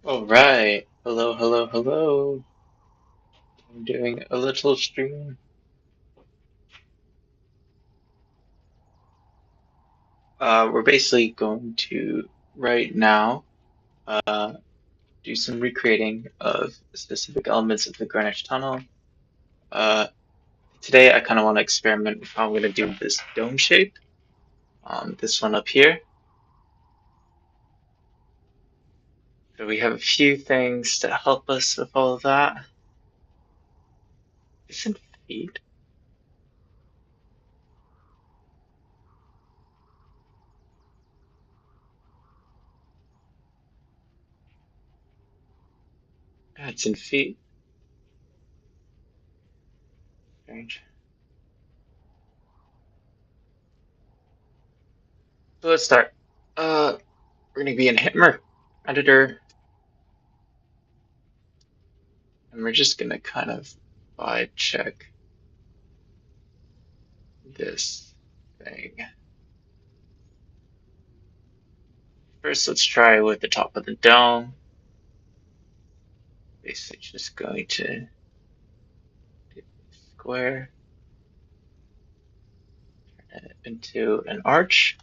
All right. Hello, hello, hello. I'm doing a little stream. We're basically going to right now uh, do some recreating of specific elements of the Greenwich Tunnel. Uh, Today, I kind of want to experiment with how I'm going to do this dome shape. This one up here. So we have a few things to help us with all of that. Is in feet? Yeah, it's in feet. Strange. So let's start. We're going to be in Hitmer editor. And we're just gonna kind of vibe check this thing. First, let's try with the top of the dome. Basically, just going to do a square, turn it into an arch.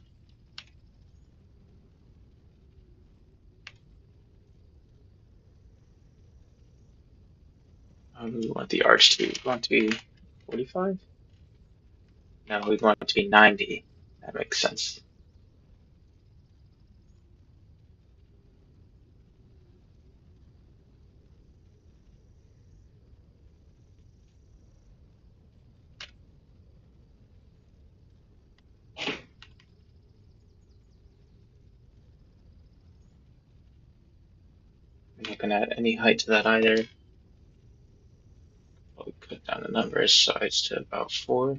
How do we want the arch to be? We want it to be 45? No, we want it to be 90. That makes sense. I'm not gonna add any height to that either. I'll cut down the number of sides to about 4.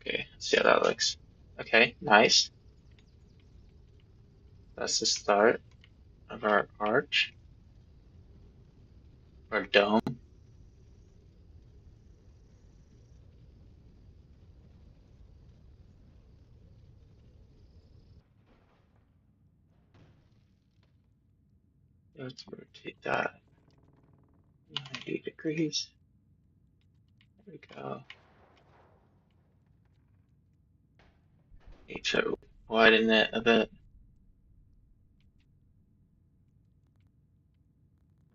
Okay, let's see how that looks. Okay, nice. That's the start of our arch, or dome. Let's rotate that 90 degrees. There we go. Need to widen it a bit.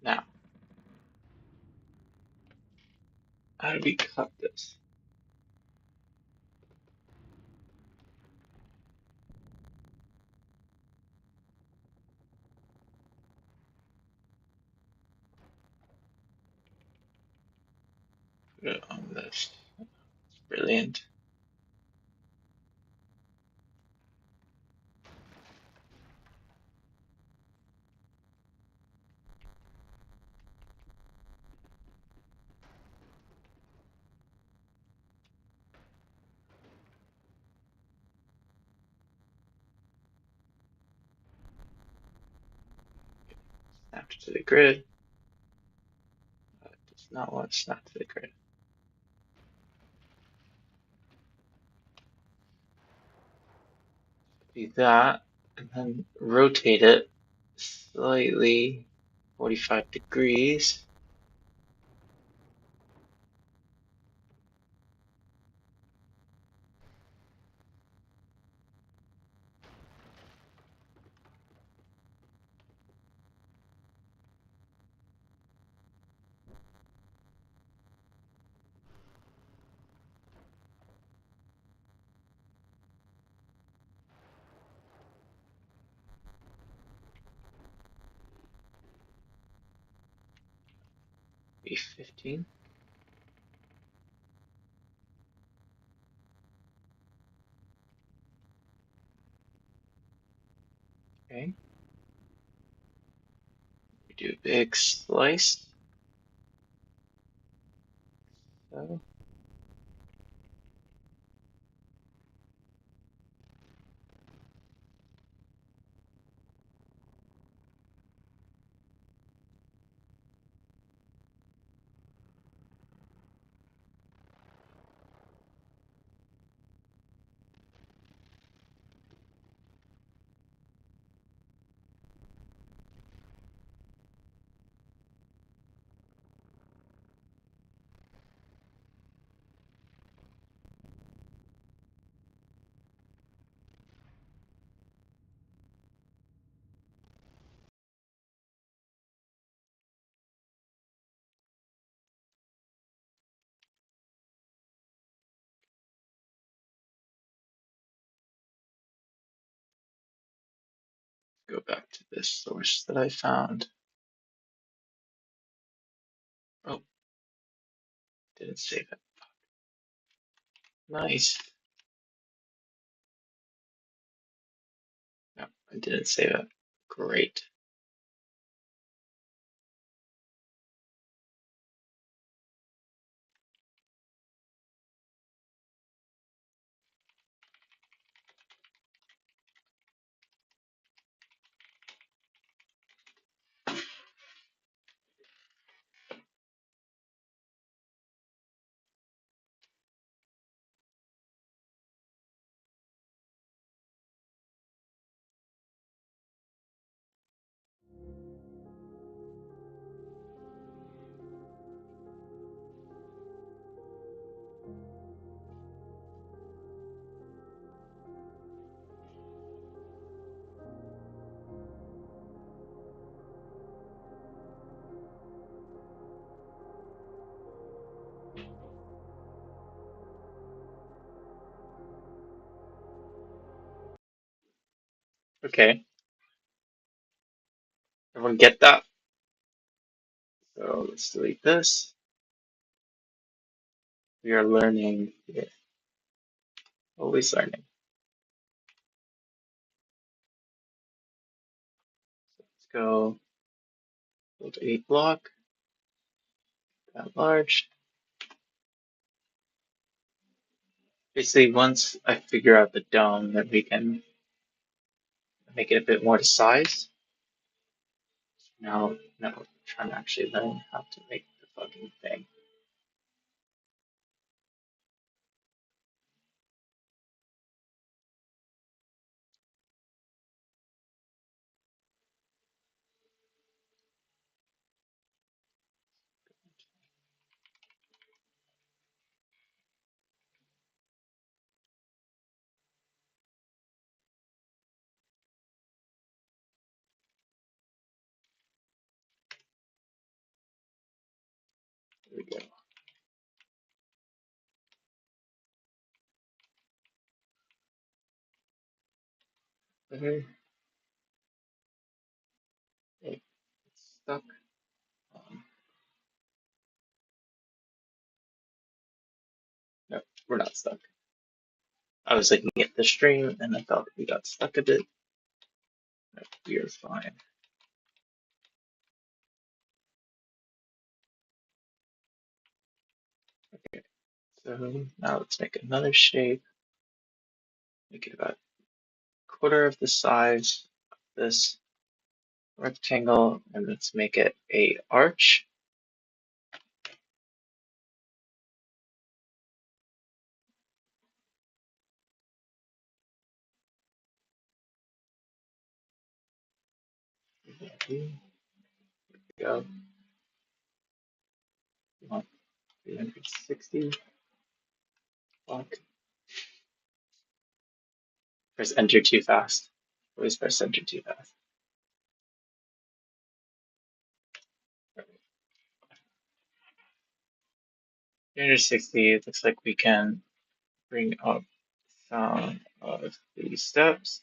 Now, how do we cut this? Put it on this. It's brilliant. Snapped to the grid. It does not want to snap to the grid. Do that, and then rotate it slightly 45 degrees. Be 15. Okay. We do a big slice. So. Go back to this source that I found. Oh, didn't save it. Nice. No, I didn't save it. Great. Okay, everyone get that? So let's delete this. We are learning. Yeah, always learning. Let's go build a block that large. Basically, once I figure out the dome, then we can make it a bit more to size. Now, I'm trying to actually learn how to make the fucking thing. There we go. Okay. Hey, it's stuck. Um, no, we're not stuck. I was looking at the stream and I thought we got stuck a bit. No, we are fine. Okay, so now let's make another shape. Make it about a quarter of the size of this rectangle, and let's make it a arch. There we go. We want 360. Fuck. Press enter too fast. Always press enter too fast. 360. It looks like we can bring up some of these steps.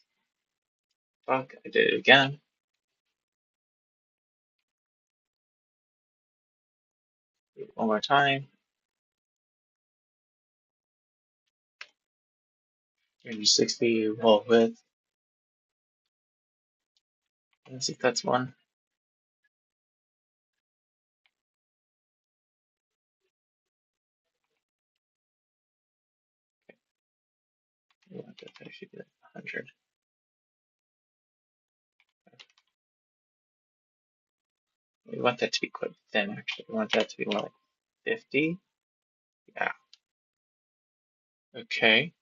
Fuck, I did it again. Do it one more time. 360 roll width. Let's see if that's one. We want that to actually be like 100. We want that to be quite thin, actually. We want that to be more like 50. Yeah. Okay.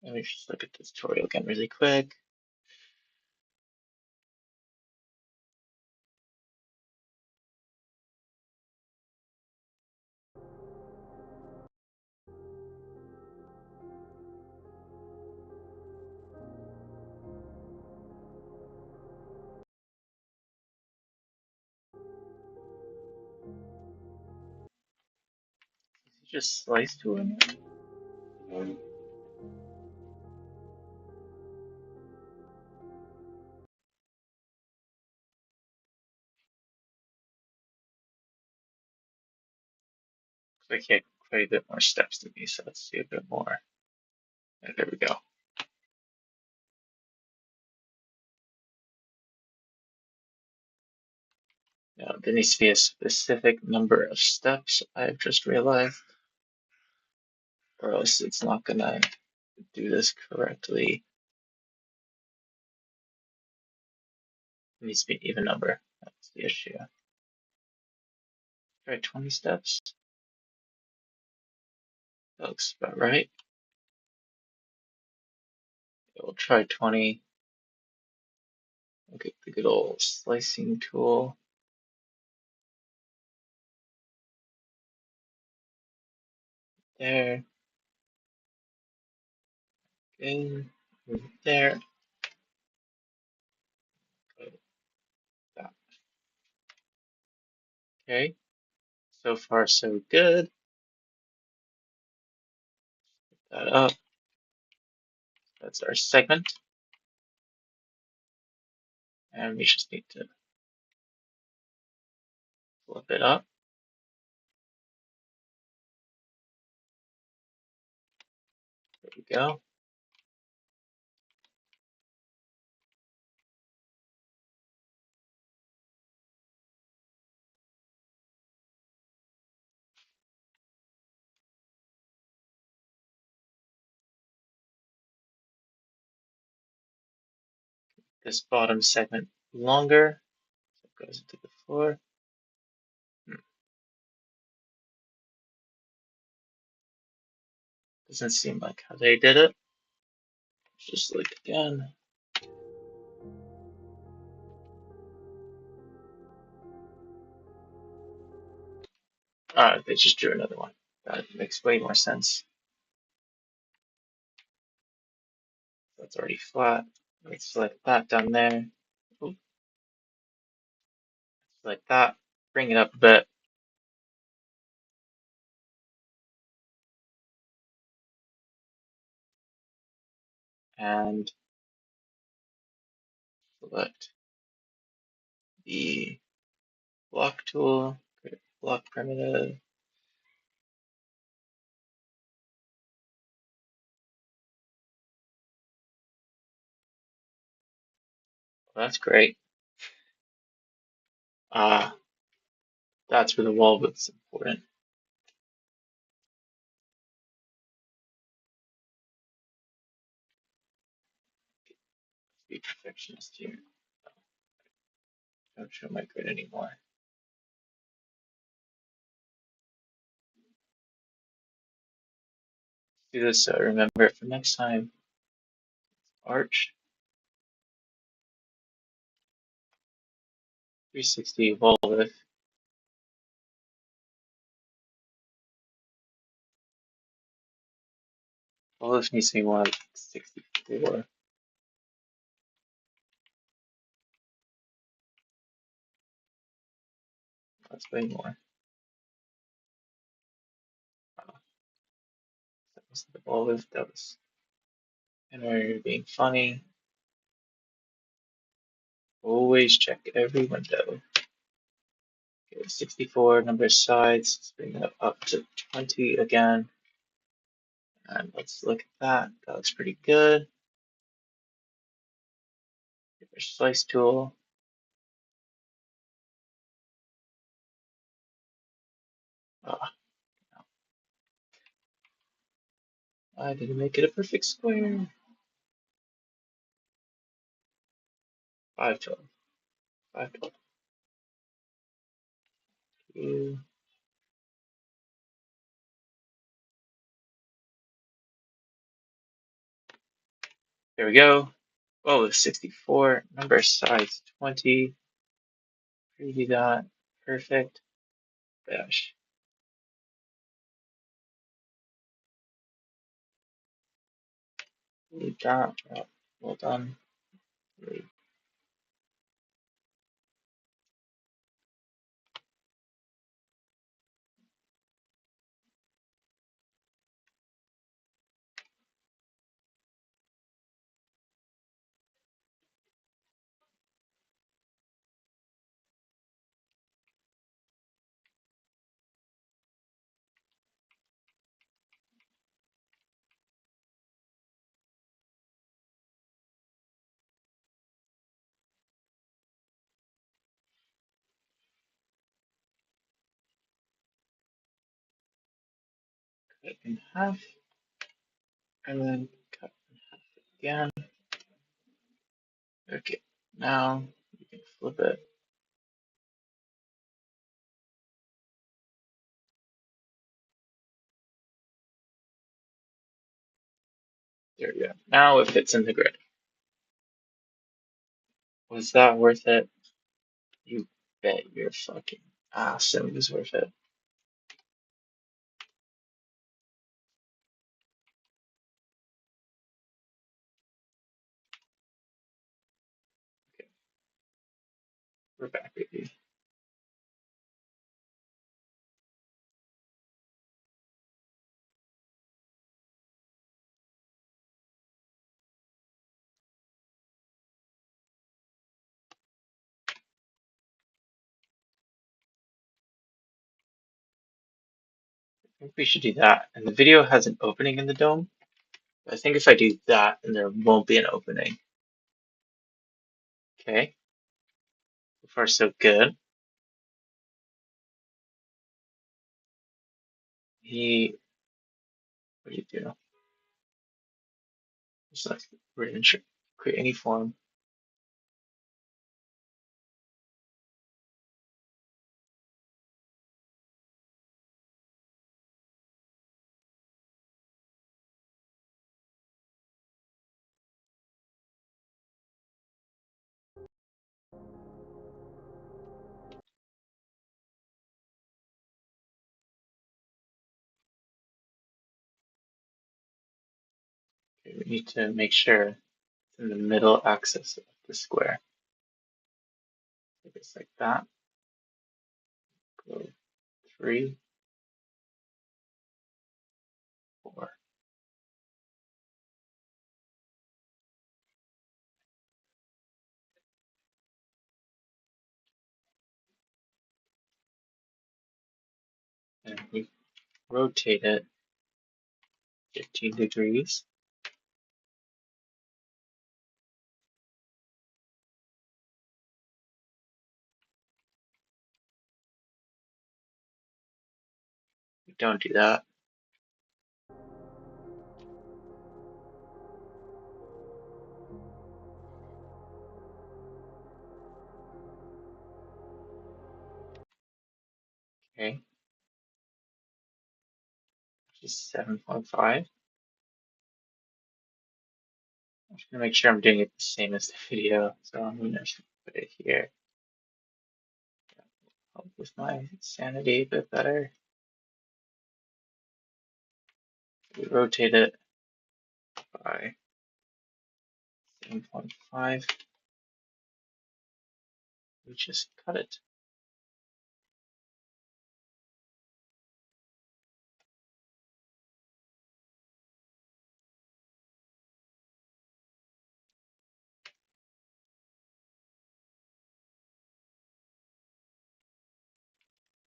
Let me just look at this tutorial again really quick. Just slice to it. Okay, quite a bit more steps to me, so let's see a bit more. And there we go. Now, there needs to be a specific number of steps, I've just realized, or else it's not gonna do this correctly. It needs to be an even number. That's the issue. Try 20 steps. That looks about right. We'll try 20. We'll get the good old slicing tool. There. Okay. Move it there. Okay. So far, so good. Put that up. That's our segment. And we just need to flip it up. There we go. This bottom segment longer. So it goes into the floor. Doesn't seem like how they did it. Just look again. They just drew another one. That makes way more sense. That's already flat. Let's select that down there. Ooh. Select that. Bring it up a bit. And select the block tool. Create a block primitive. Well, that's great. That's where the wall width is important. Be perfectionist here. Don't show my grid anymore. Do this so I remember it for next time. Arch 360 wall width. Wall width needs to be more like 64. That's way more. That was the wall width. That was Henry being funny. Always check every window. Okay, 64 number of sides. Let's bring that up to 20 again. And let's look at that. That looks pretty good. Get our slice tool. Ah, I didn't make it a perfect square. 512. 512. There we go. Oh, it's 64. Number size 20. Preview that. Perfect. Dash. Delete that. Oh, well done. Delete. cut it in half, and then cut in half again. Okay, now you can flip it. There we go. Now it fits in the grid. Was that worth it? You bet your fucking ass it was worth it. Okay, we're back, baby. I think we should do that. And the video has an opening in the dome. I think if I do that, then there won't be an opening. Okay, so far so good. What do you do? Select create any form. Okay, we need to make sure it's in the middle axis of the square. So just like that. Go 3, 4. And we rotate it 15 degrees. We don't do that. Okay, which is 7.5. I'm just gonna make sure I'm doing it the same as the video. So I'm gonna put it here. Help with my sanity a bit better. We rotate it by 7.5. We just cut it.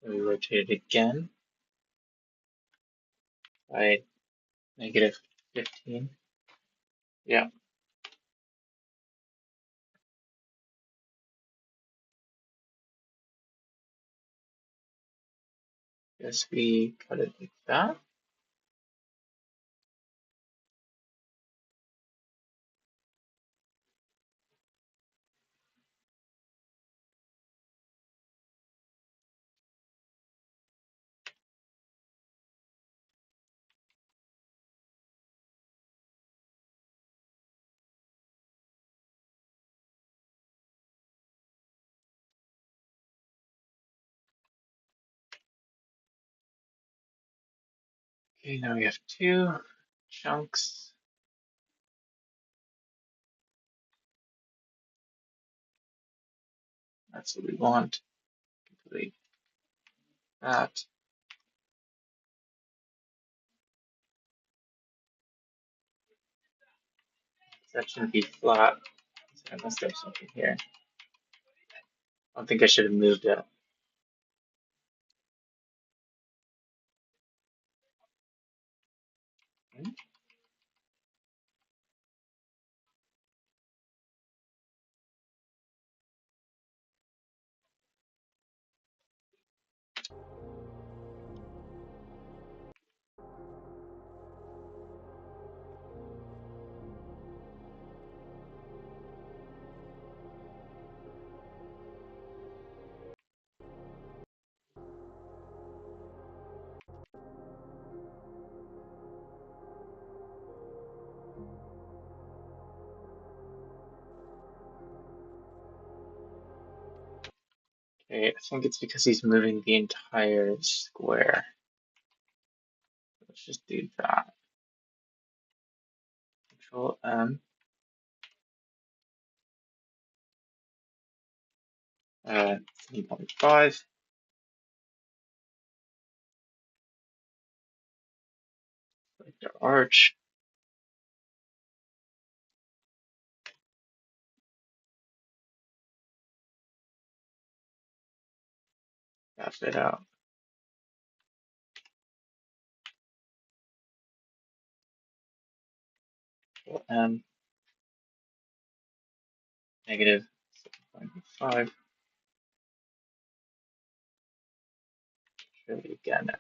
We rotate it again by -15. Yeah, guess we cut it like that. Okay, now we have two chunks. That's what we want. Complete that. That shouldn't be flat. So I must have something here. I don't think I should have moved it. Okay, I think it's because he's moving the entire square. Let's just do that. Control M. 7.5. Select our arch. Tap it out. Control M. Negative 7.5. Try it again.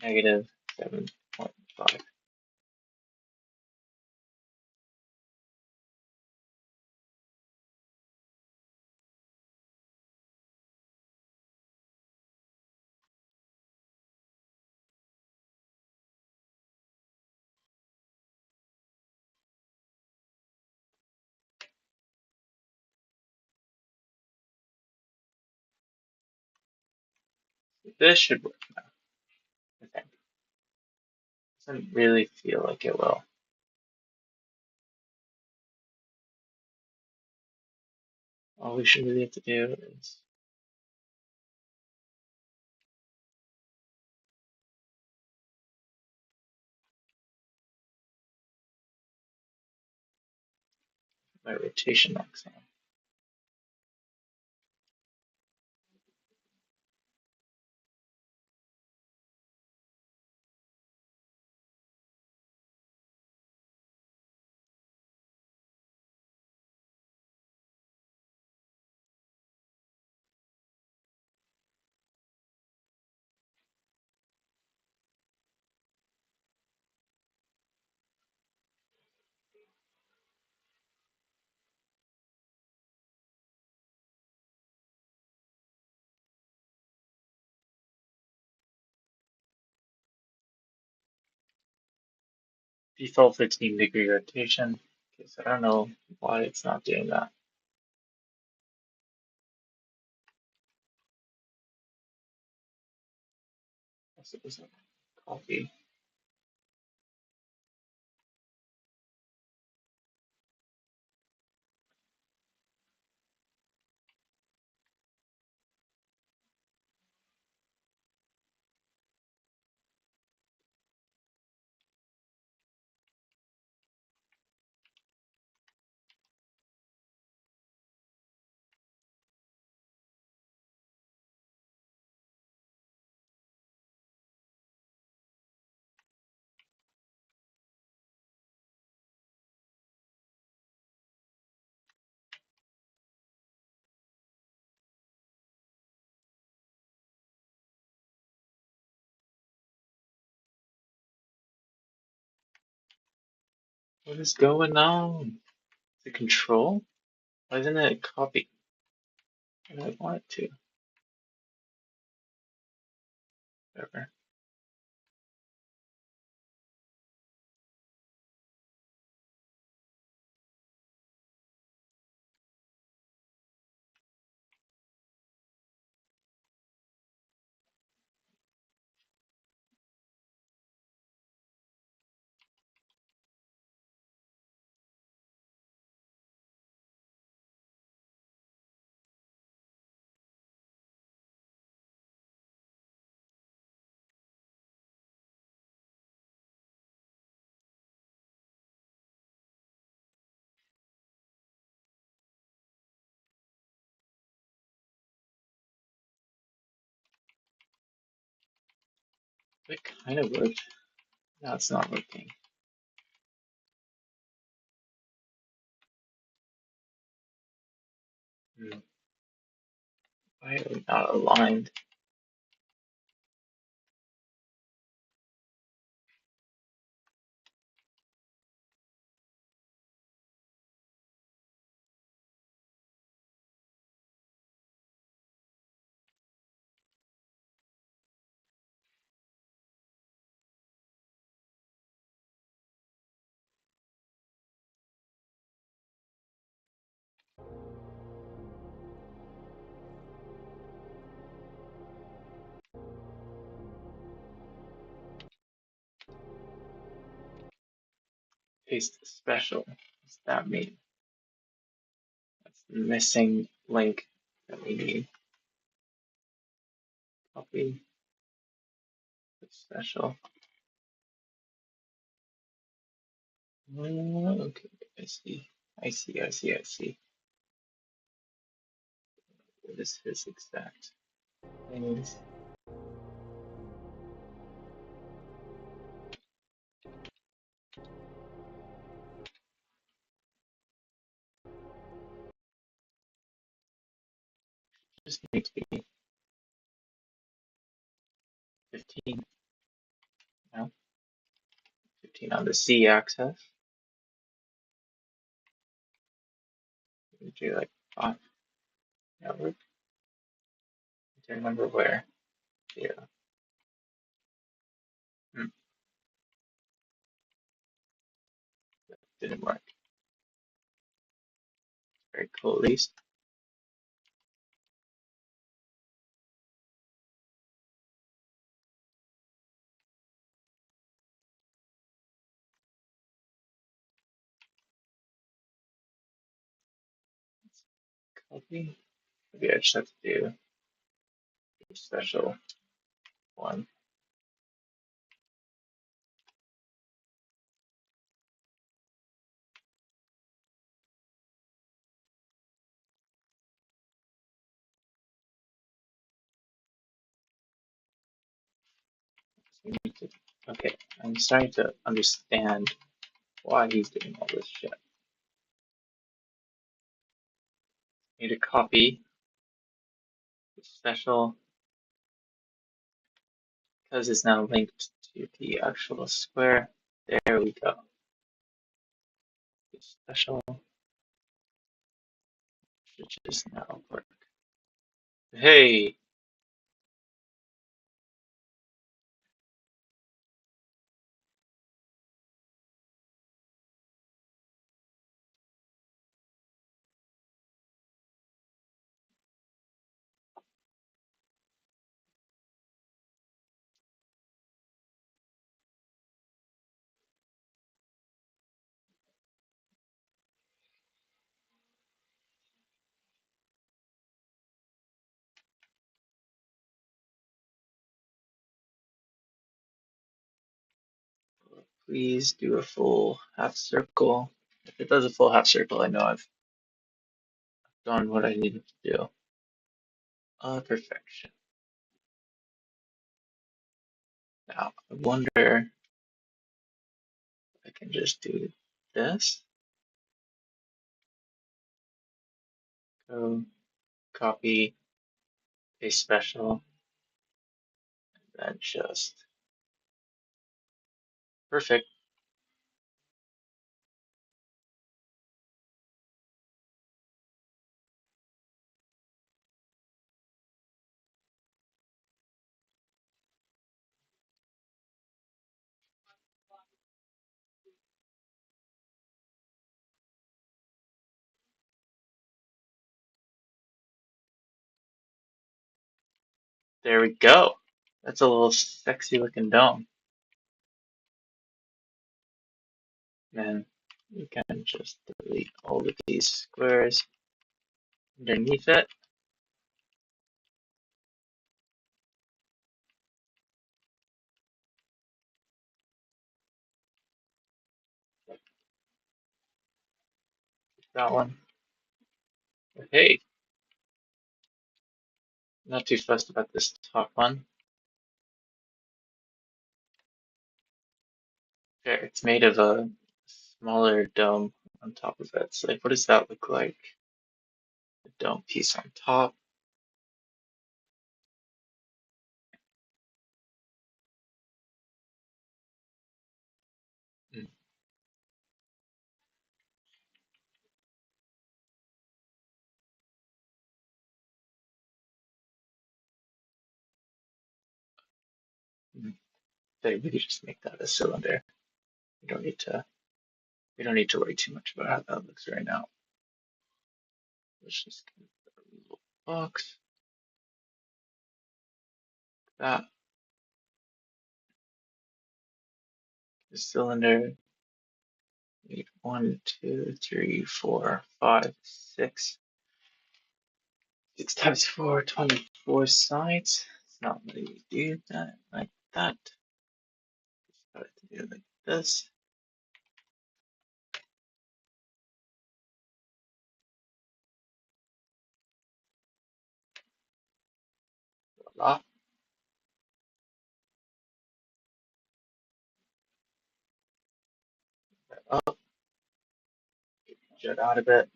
Negative 7.5. This should work now, I think. Doesn't really feel like it will. All we should really have to do is my rotation X on. Default 15-degree rotation. Okay, so I don't know why it's not doing that. Guess it was a copy. What is going on? The control? Why isn't it copy? I don't want it to. Whatever. It kind of worked. Now it's not working. Why are we not aligned? paste special. What does that mean? That's the missing link that we need. Copy the special. Okay, I see. I see, I see, I see. What is his exact things? Just need to be 15. No, 15 on the Z axis. We do like 5. Network. I don't remember where. Yeah. Hmm. Didn't work. Very cool, at least. Copy. Maybe I just have to do a special one. Okay, I'm starting to understand why he's doing all this shit. Need to copy the special because it's now linked to the actual square. There we go. The special should just now work. Hey, please do a full half circle. If it does a full half circle, I know I've done what I needed to do. Perfection. Now, I wonder if I can just do this. Go copy a special, and then just perfect. There we go. That's a little sexy looking dome. And you can just delete all of these squares underneath it. That one. But hey, not too fussed about this top one. Okay, it's made of a smaller dome on top of it. So like, what does that look like? The dome piece on top. Mm, mm. They really just make that a cylinder. We don't need to we don't need to worry too much about how that looks right now. Let's just get a little box. That the cylinder. We need 1, 2, 3, 4, 5, 6. 6 times 4, 24 sides. It's not letting me do that like that. Just got to do it like this. Voila. Up, jut out a bit.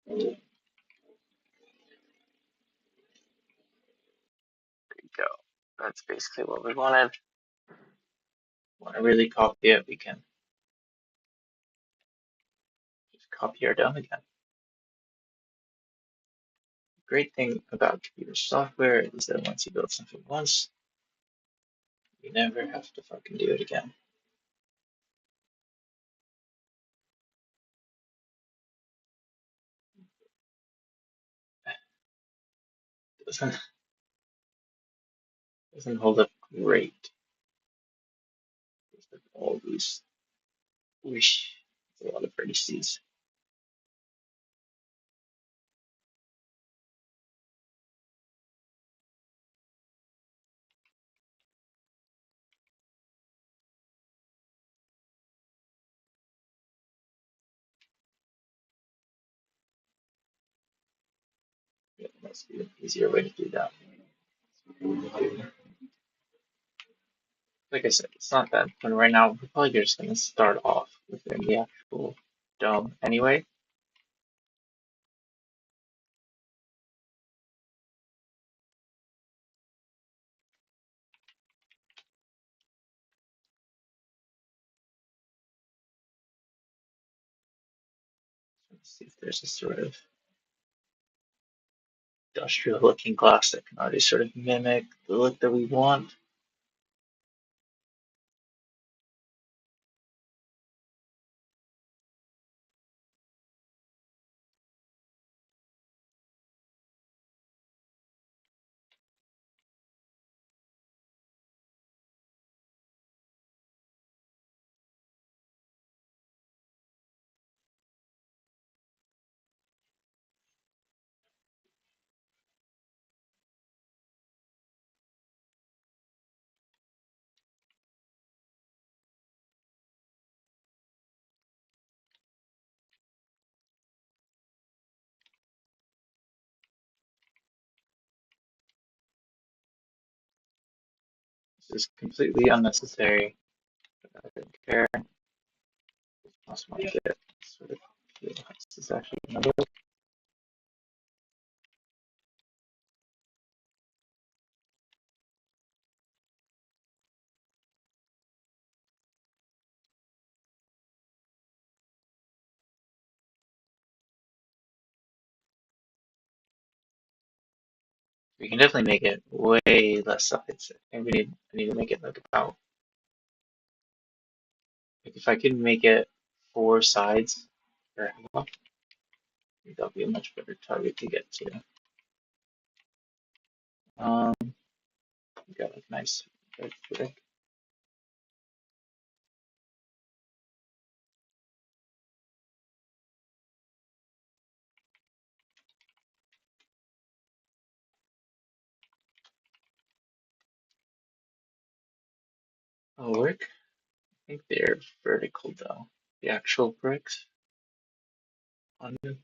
There you go. That's basically what we wanted. Want to really copy it, we can just copy our dome again. The great thing about computer software is that once you build something once, you never have to fucking do it again. Doesn't doesn't hold up great. It's like all these wish. It's a lot of vertices. Yeah, there must be an easier way to do that. Like I said, it's not that fun right now. We're probably just going to start off within the actual dome anyway. Let's see if there's a sort of industrial looking glass that can already sort of mimic the look that we want. This is completely unnecessary. I don't care. I just want to get sort of feel how this is actually going to look. We can definitely make it way less sides. I think I need to make it like about, like if I can make it 4 sides per half, I think that'll be a much better target to get to. We got like nice red flick. That'll work. I think they're vertical though. The actual bricks on them.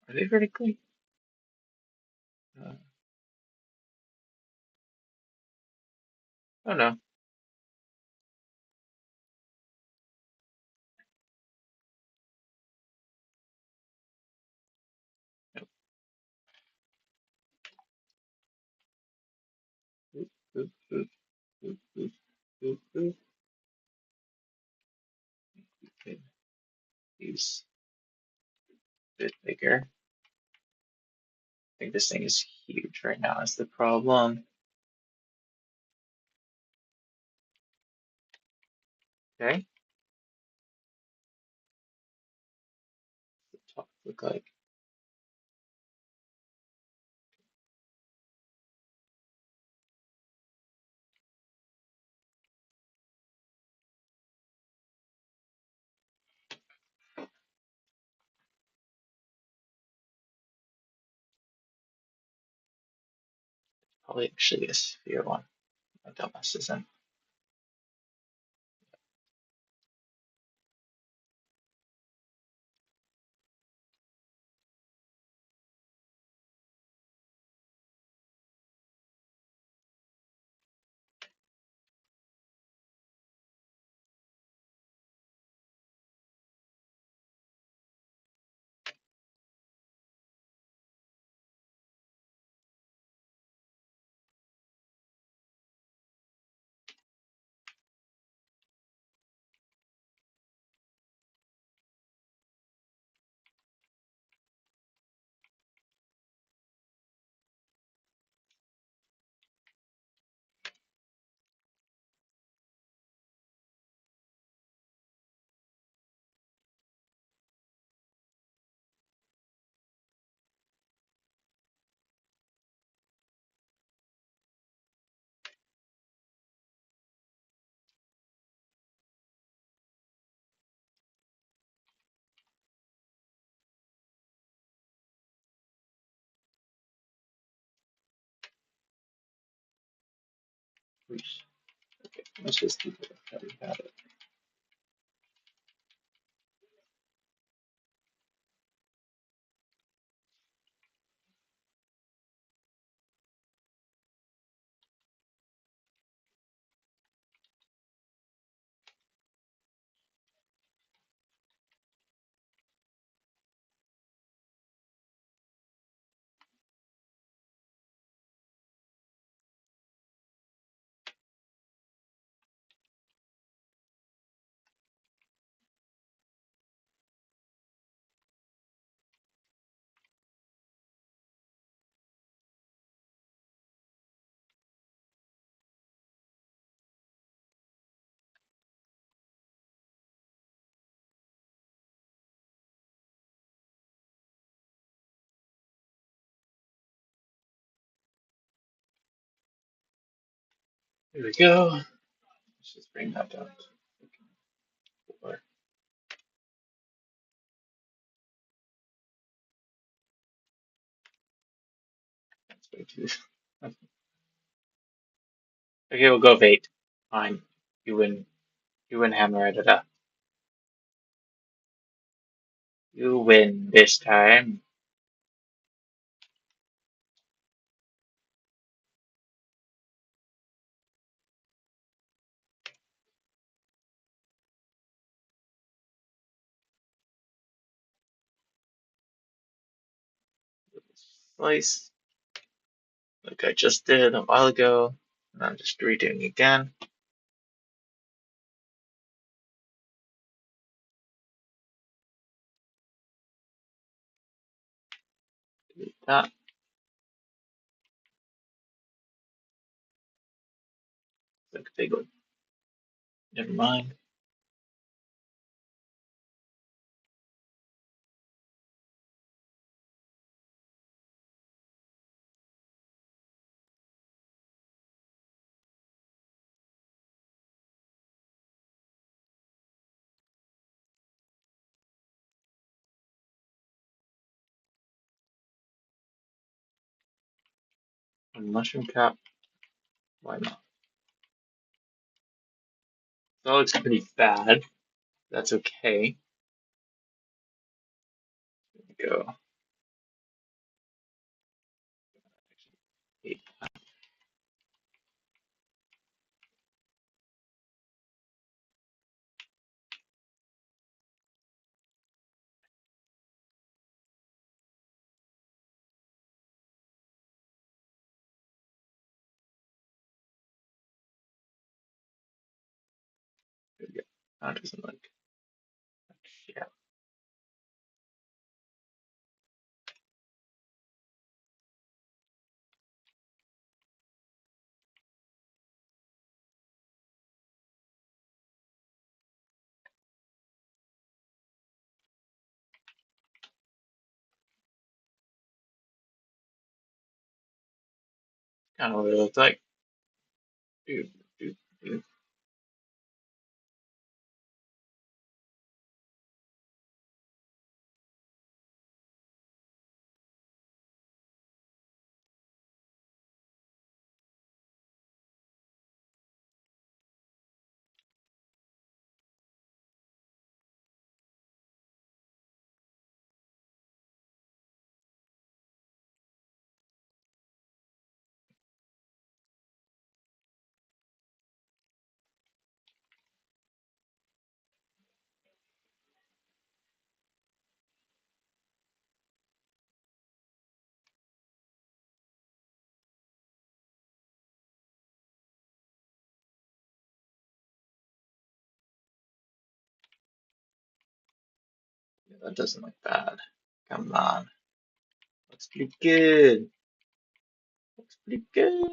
Are they vertically? Uh, oh no. Nope. Oop, oop, oop, oop, oop, oop, oop. We could use a bit bigger. I think this thing is huge right now. Is the problem. Okay. The top look like. Probably actually a sphere one. My dumbass isn't. Oops. Okay, let's just keep it how we have it. Here we go. Let's just bring that down to 4. That's way too. Okay, we'll go with 8. Fine. You win. You win, hammer it up. You win this time. Slice, like I just did a while ago. And I'm just redoing again. Delete that. Like a big one. Never mind. A mushroom cap. Why not? That looks pretty bad. That's okay. There we go. Eight. There we go. That doesn't look. Yeah. Kind of what it looks like. Do, do, do. That doesn't look bad. Come on. Looks pretty good. Looks pretty good.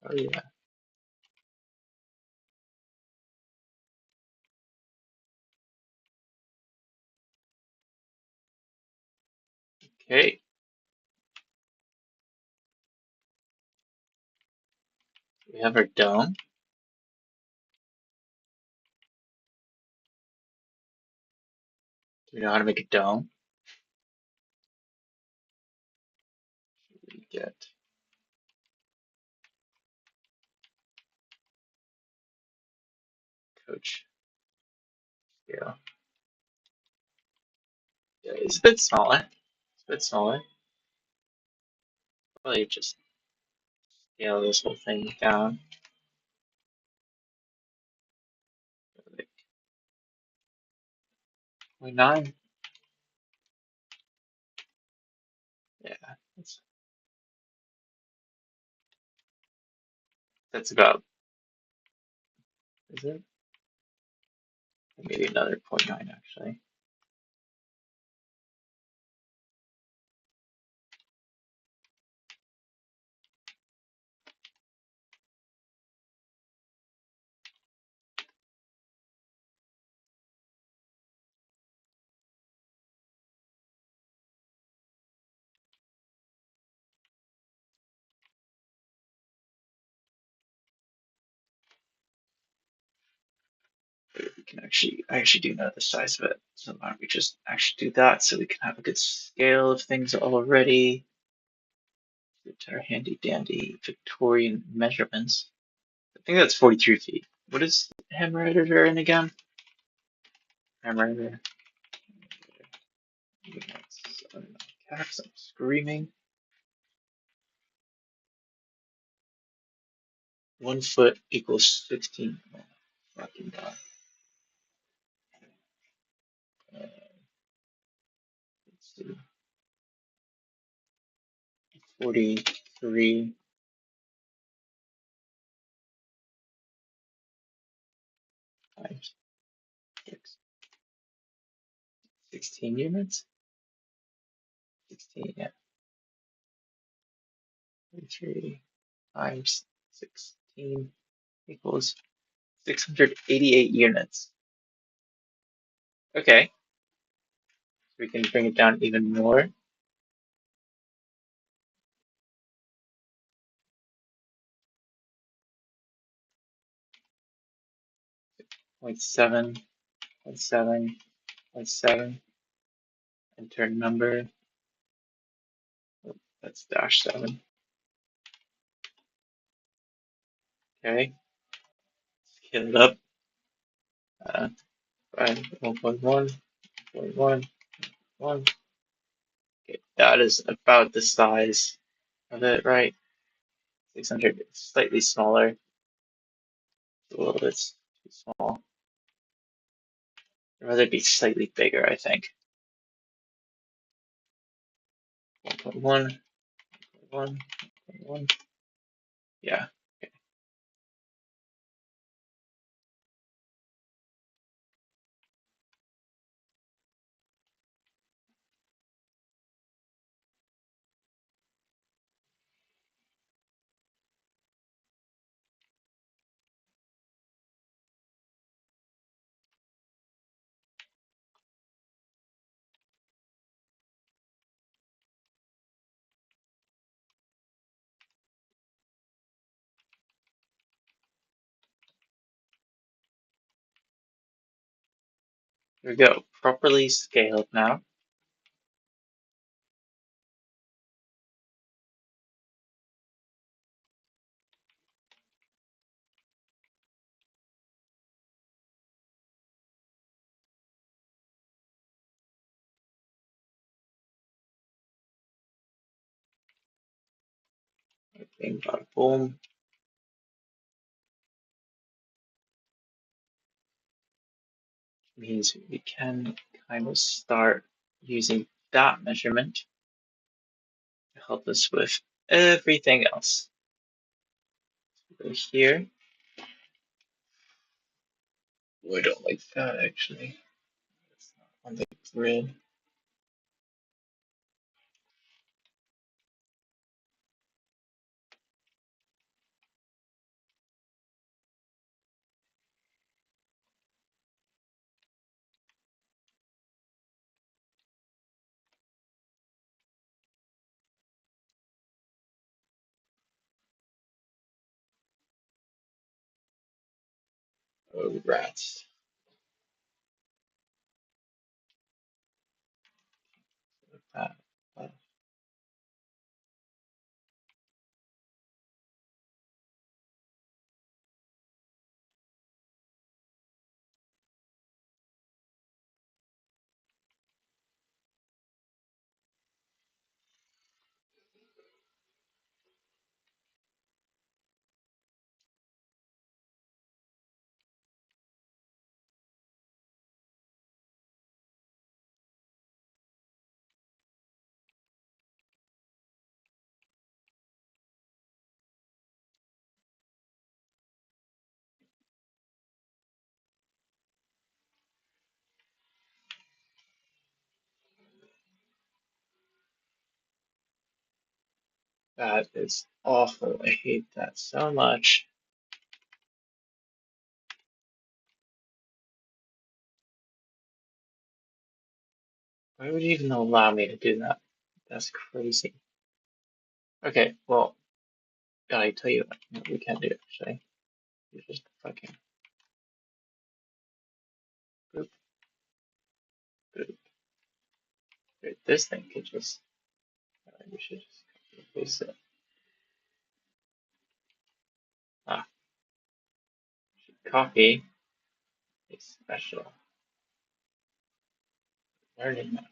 Oh yeah. Okay. We have our dome. Do we know how to make a dome? We get coach scale. Yeah, it's a bit smaller. It's a bit smaller. Probably just scale this whole thing down. Like 0.9. Yeah, that's about, is it? Maybe another 0.9 actually. We can actually, I actually do know the size of it. So why don't we just actually do that so we can have a good scale of things already. Get our handy dandy Victorian measurements. I think that's 43 feet. What is hammer in again? Hammer Cats, I'm screaming. 1 foot equals 16. Oh, fucking god. Let's see. 43 times 6. 16 units? 16, yeah. 43 times 16 equals 688 units. Okay, so we can bring it down even more. 0.7, 0.7, 0.7, enter number. Oh, that's -7. Okay, scale it up. Uh, 1.1, 1.1, 1. Okay, that is about the size of it, right? 600, slightly smaller. A little bit too small. I'd rather be slightly bigger, I think. 1.1, 1, 1. Yeah. Okay. Here we go. Properly scaled now. Bing, bada, boom. Means we can kind of start using that measurement to help us with everything else. Go here. Oh, I don't like that actually. It's not on the grid. Oh, rats. That, that. That is awful. I hate that so much. Why would you even allow me to do that? That's crazy. Okay, well, gotta tell you what we can do actually. You just fucking boop, boop. Wait, this thing could just. We should just replace it. Ah, copy a special learning mode.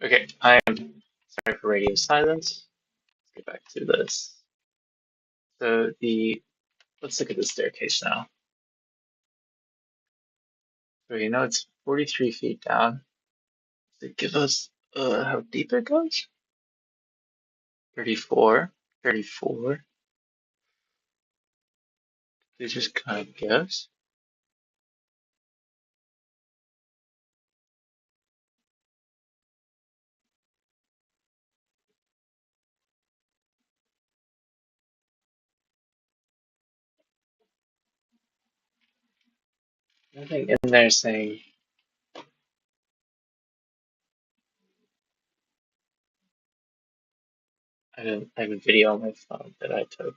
Okay, I am sorry for radio silence. Let's get back to this. So let's look at the staircase now. So you know it's 43 feet down. Does it give us how deep it goes? 34. 34. It just kind of guess. Nothing in there saying I have a video on my phone that I took.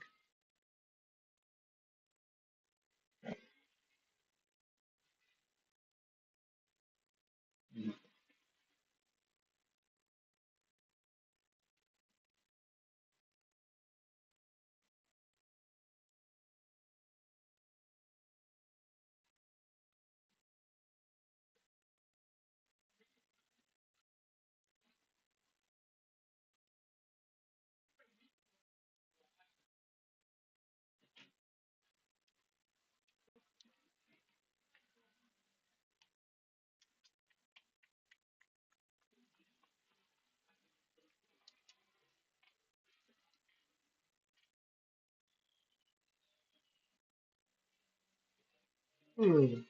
Hmm.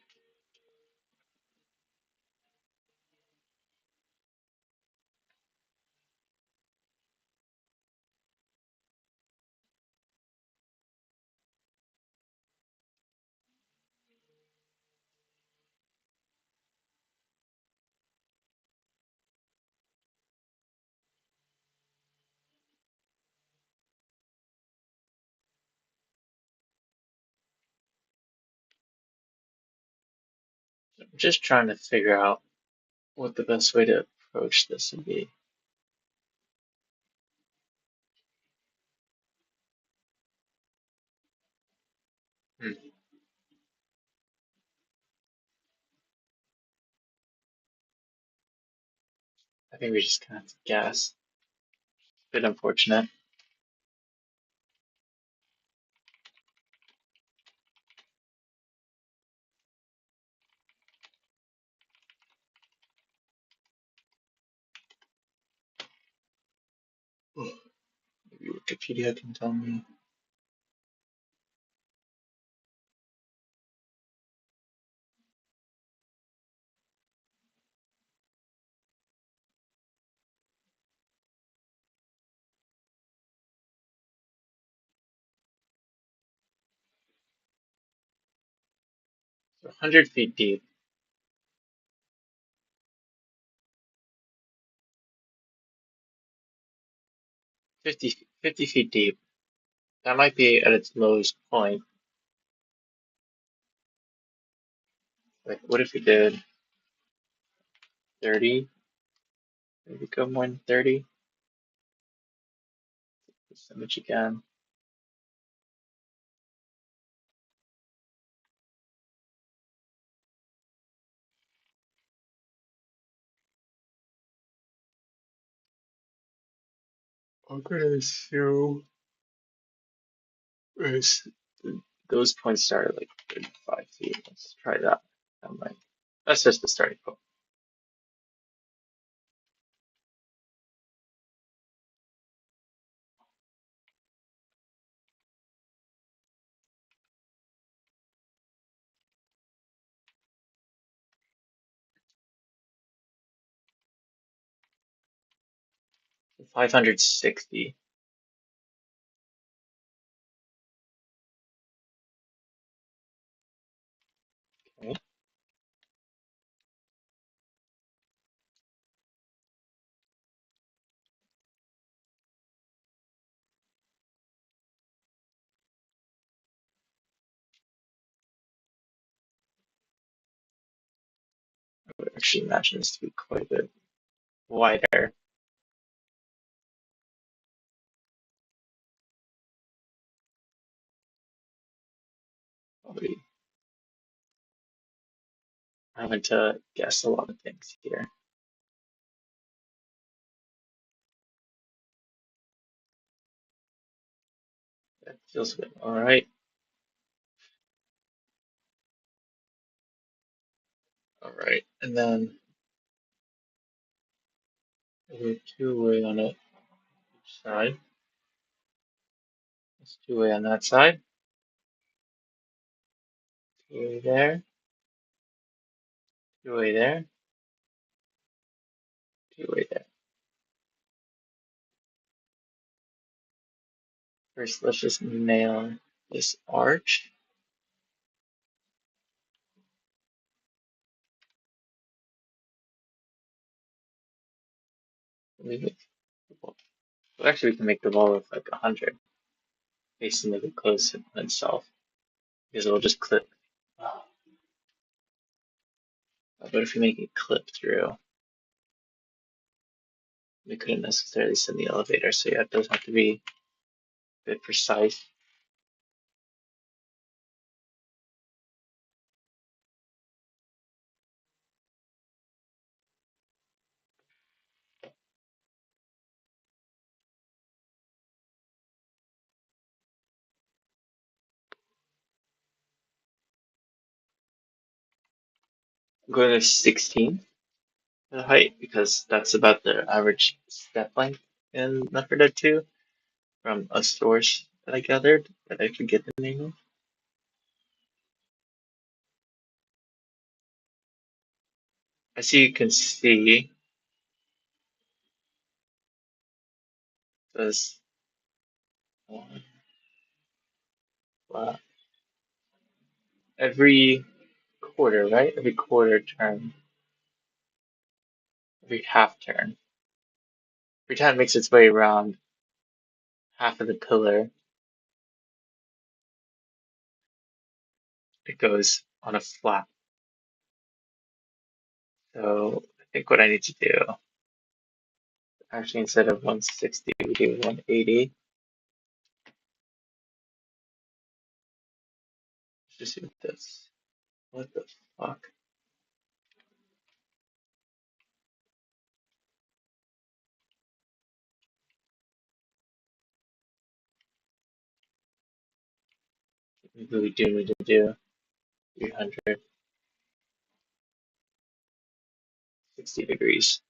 I'm just trying to figure out what the best way to approach this would be. Hmm. I think we just kind of have to guess. Bit unfortunate. Maybe Wikipedia can tell me. So 100 feet deep, 50 feet deep. That might be at its lowest point. Like, what if we did 30? Maybe go more than 30? This image again. I'm gonna assume is those points start at like 35 feet. Let's try that. That might. That's just the starting point. So 560. Okay. I would actually imagine this to be quite a bit wider. Probably having to guess a lot of things here. That feels good. All right. All right. And then we're two-way on it each side. It's two-way on that side. Two-way there. Two-way there. Two-way there. First, let's just nail this arch. We make the wall. Well, actually, we can make the wall look like 100, facing the close on itself, because it'll just clip. But if we make it clip through, we couldn't necessarily send the elevator, so yeah, it does have to be a bit precise. I'm going to 16 for the height, because that's about the average step length in Left 4 Dead 2 from a source that I gathered that I forget the name of. as you can see, this one, every quarter, right? Every quarter turn, every half turn. Every time it makes its way around half of the pillar, it goes on a flap. So I think what I need to do, actually instead of 160, we do 180. Let's just see what this. What the fuck? Maybe we do need to do 360 degrees.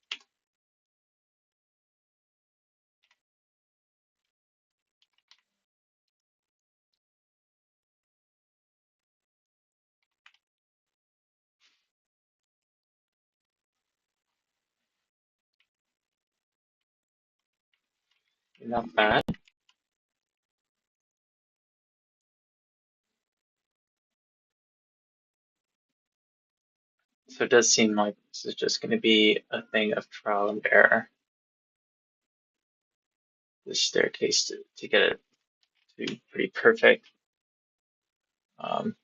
Not bad. So it does seem like this is just going to be a thing of trial and error. This staircase to get it to be pretty perfect. Um,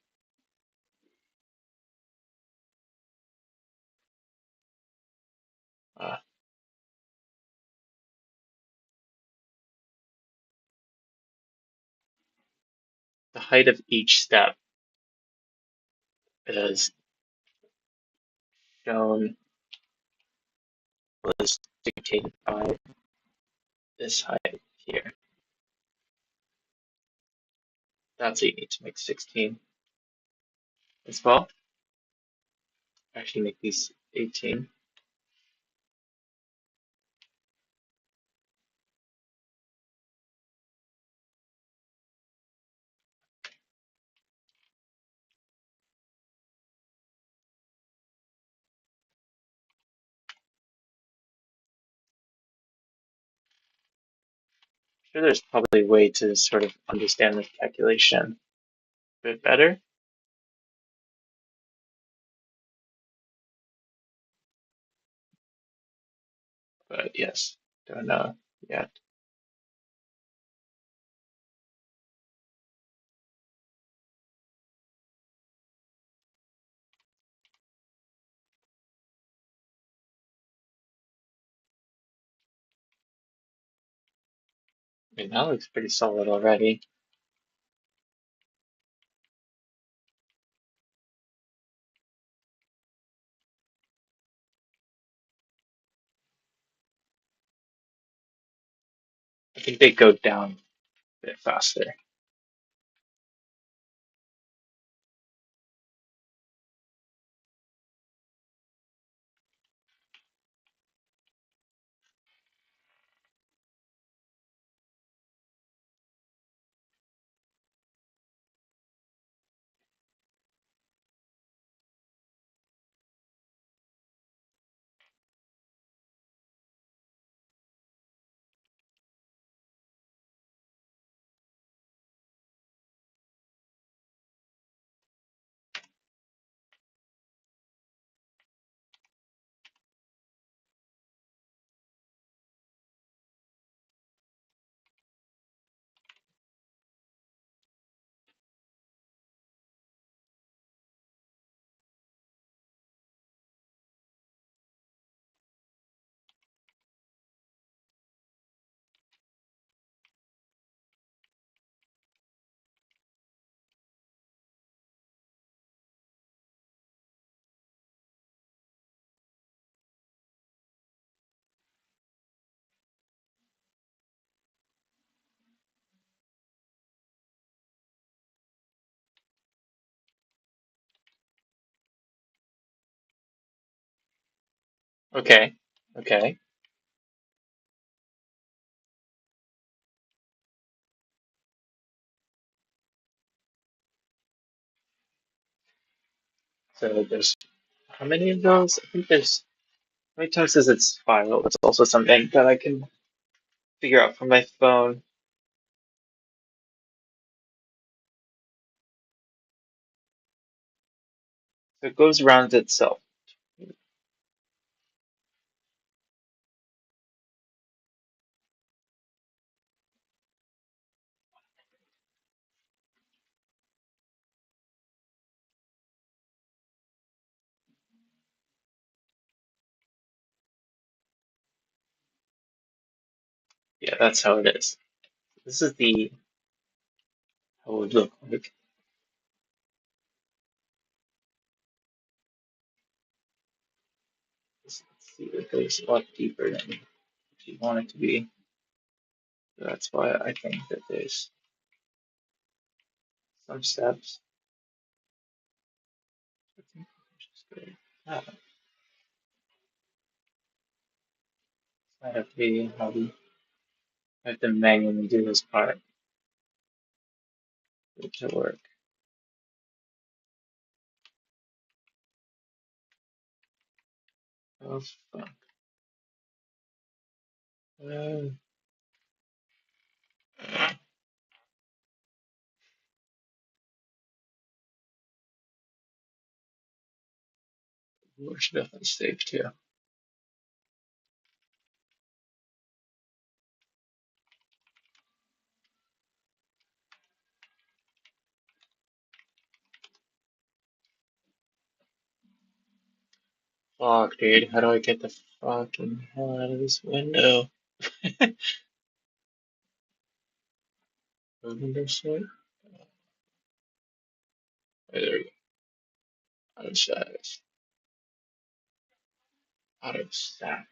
uh, the height of each step is shown was dictated by this height here. That's what you need to make 16 as well. Actually, make these 18. Sure, there's probably a way to sort of understand this calculation a bit better, but yes, don't know yet. I mean, that looks pretty solid already. I think they go down a bit faster. Okay, okay. So there's how many of those? I think there's how many times does it spiral? That's also something that I can figure out from my phone. So it goes around itself. Yeah, that's how it is. This is the how it would look like. Let's see, it goes a lot deeper than you want it to be. So that's why I think that there's some steps. I think just go, might have to be how we have to manually do this part for it to work. Oh fuck. Uh, we should definitely save too. Fuck, dude. How do I get the fucking hell out of this window? Window shit? Oh, there we go. Out of shadows. Out of shadows.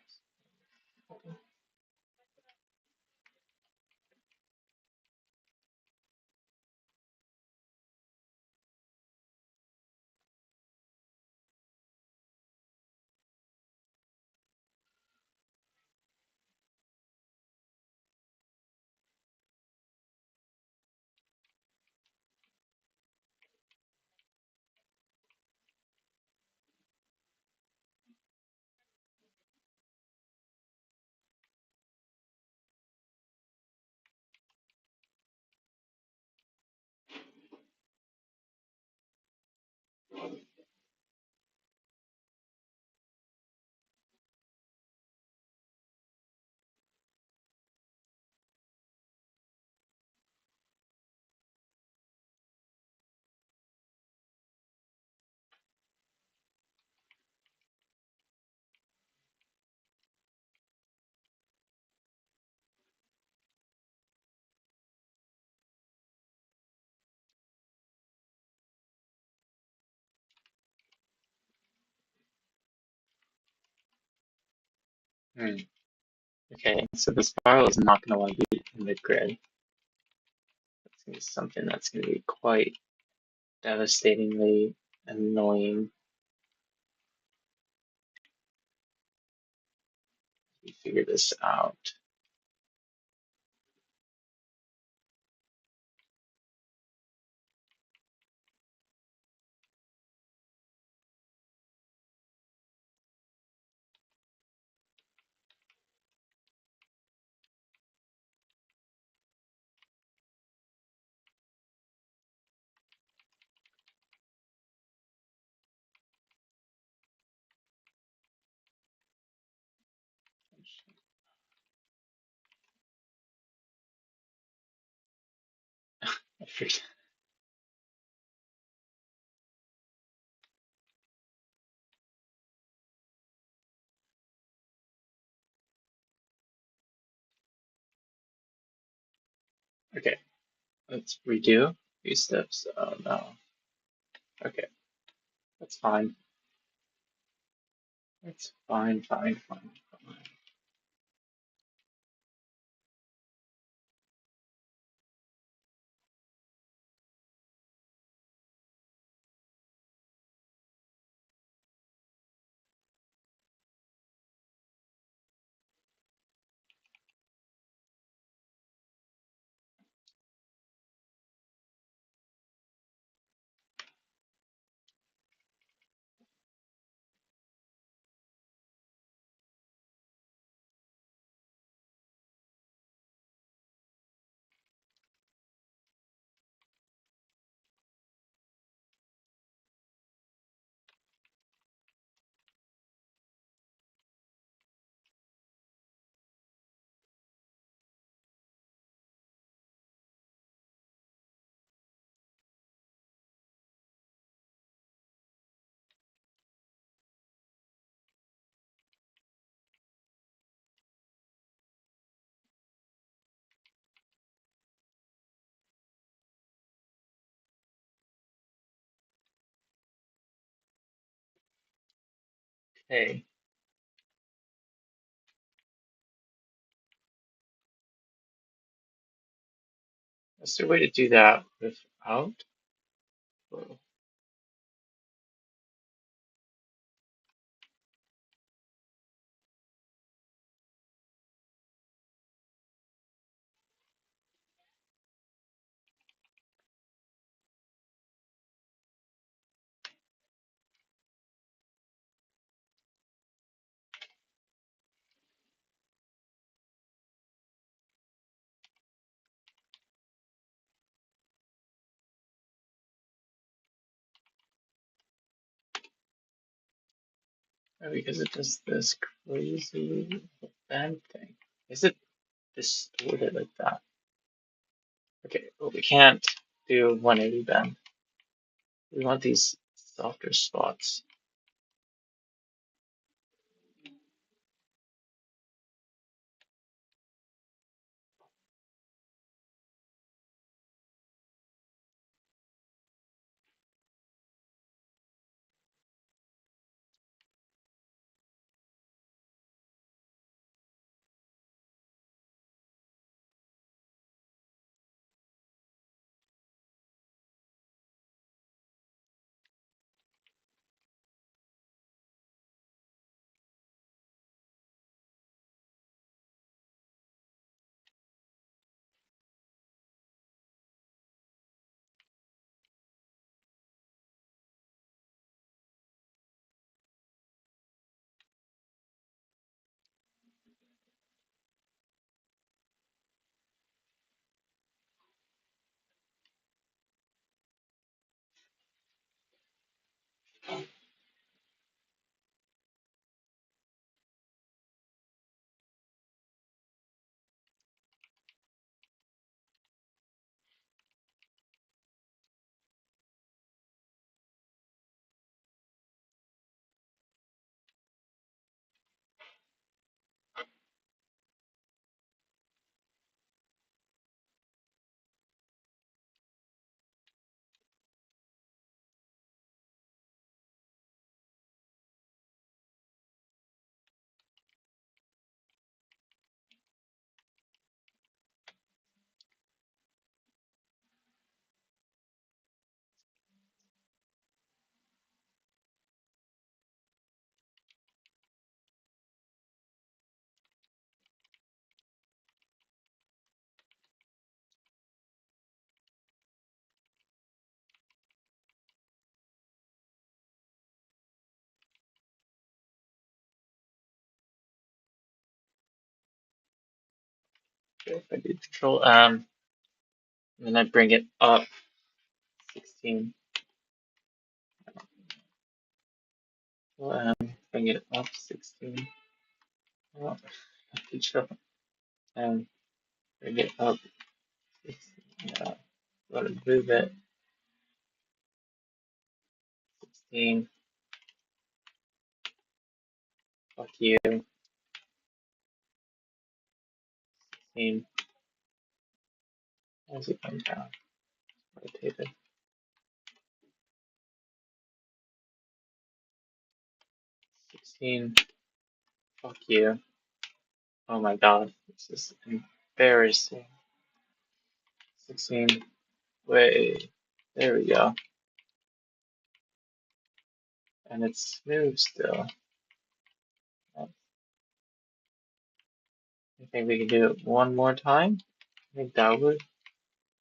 Hmm. Okay, so the spiral is not gonna want to be in the grid. It's gonna be something that's gonna be quite devastatingly annoying. We figure this out. I figured- Okay, let's redo these steps. Oh no. Okay, that's fine. That's fine, fine, fine, fine. Hey, is there a way to do that without? Whoa. Oh, because it does this crazy bend thing. Is it distorted like that? Okay, well, we can't do 180 bend. We want these softer spots. Okay, if I do control M, and then I bring it up 16. Control M, bring it up 16. Oh, control M, bring it up 16. Yeah, gotta move it 16. Fuck you. 16. How's it come down? Rotate it. 16. Fuck you. Oh my god, this is embarrassing. 16. Wait. There we go. And it's smooth still. I think we can do it one more time. I think that would.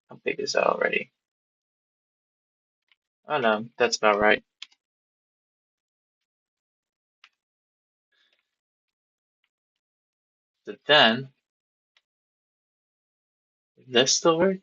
How big is that already? Oh no, that's about right. But then, does this still work?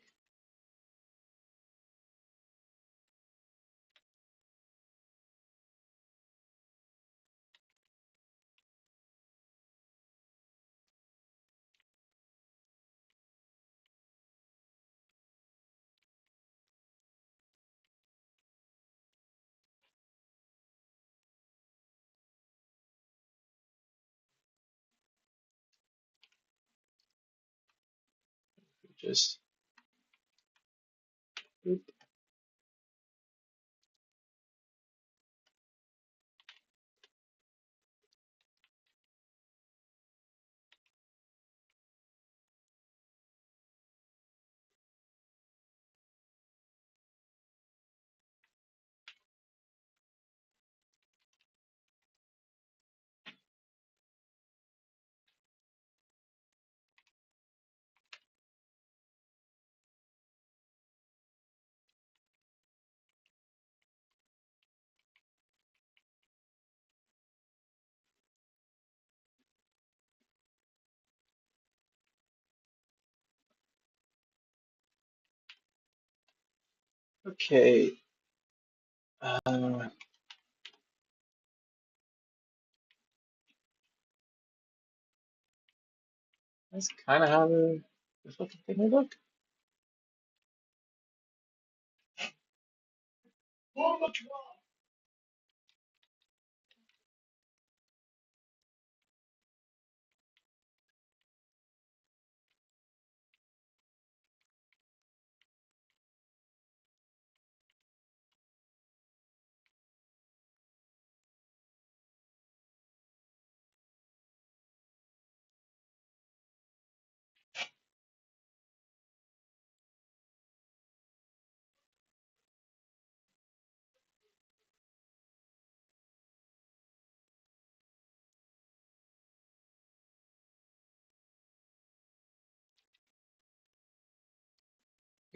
Just, oop. Okay. Uh, that's kind of how the fucking thing would look.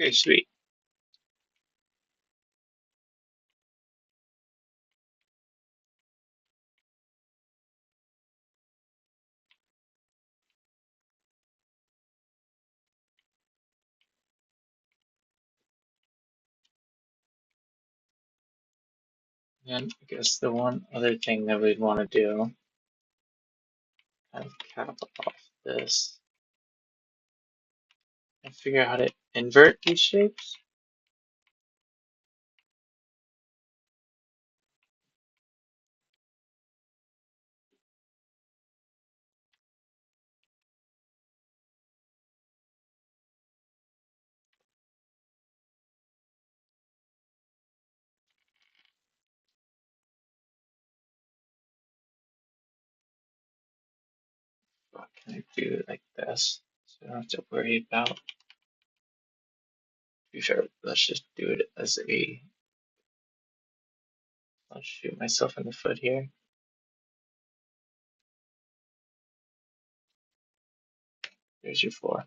Okay, sweet. And I guess the one other thing that we'd want to do, kind of cap off this and figure out how to invert these shapes. What can I do it like this? So I don't have to worry about. To be fair, let's just do it as a. I'll shoot myself in the foot here. There's your 4.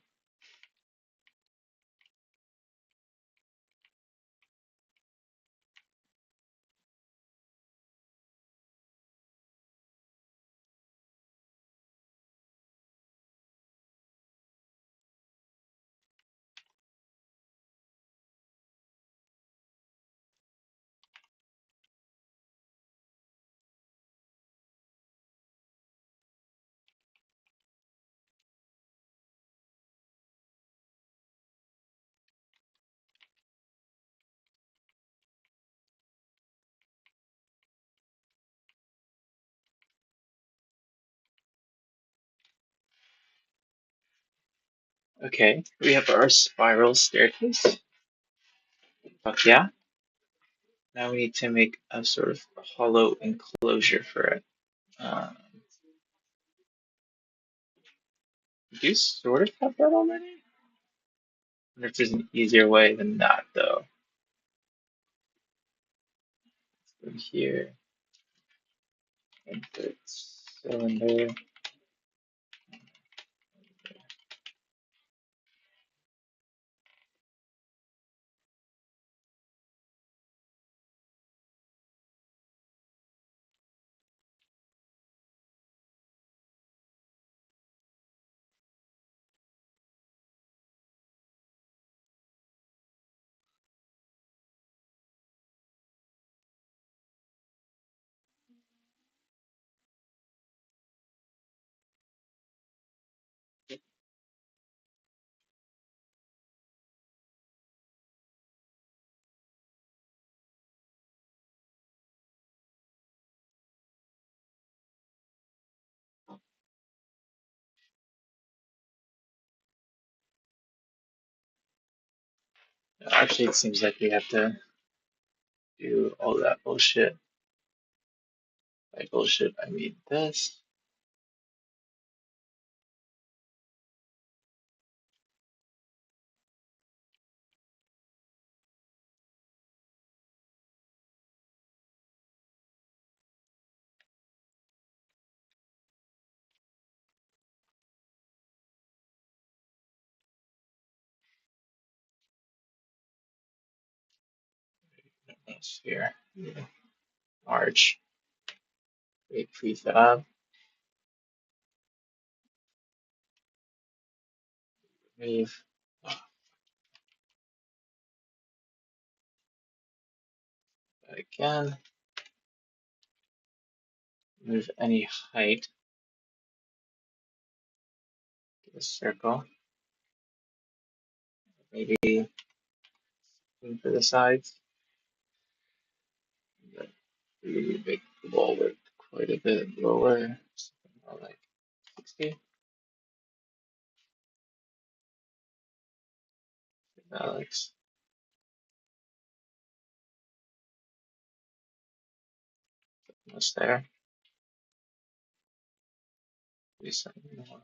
Okay, we have our spiral staircase. Fuck yeah. Now we need to make a sort of hollow enclosure for it. Um, we do sort of have that already. I wonder if there's an easier way than that, though. From here, insert cylinder. Actually, it seems like we have to do all that bullshit. By bullshit, I mean this. This here. Yeah. Arch. Wait, prefab. Wave. Again, move any height to the circle. Maybe move to the sides. Maybe make the wall width quite a bit lower. Something more like 60. Alex. Almost there. Do something more.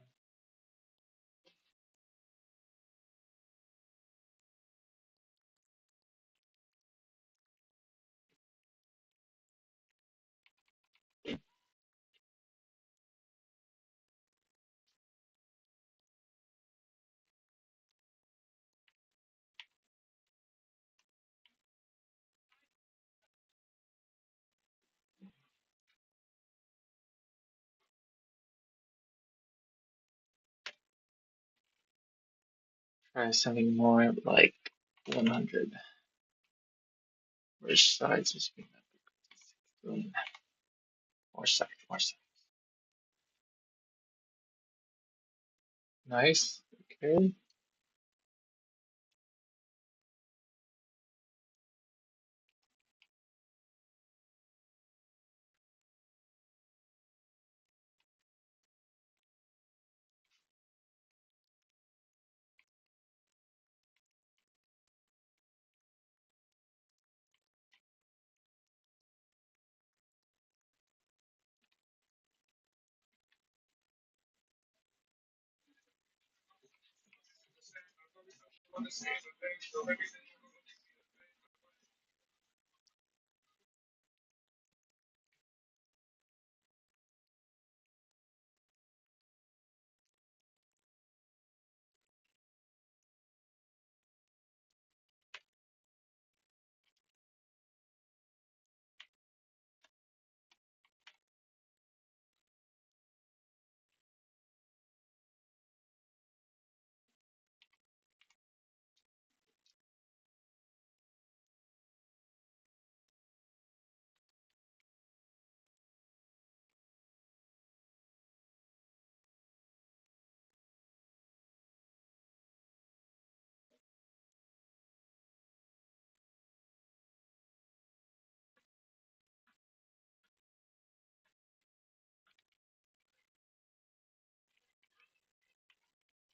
Try something more like 100. Which sides is being more sides, more sides. Nice. Okay.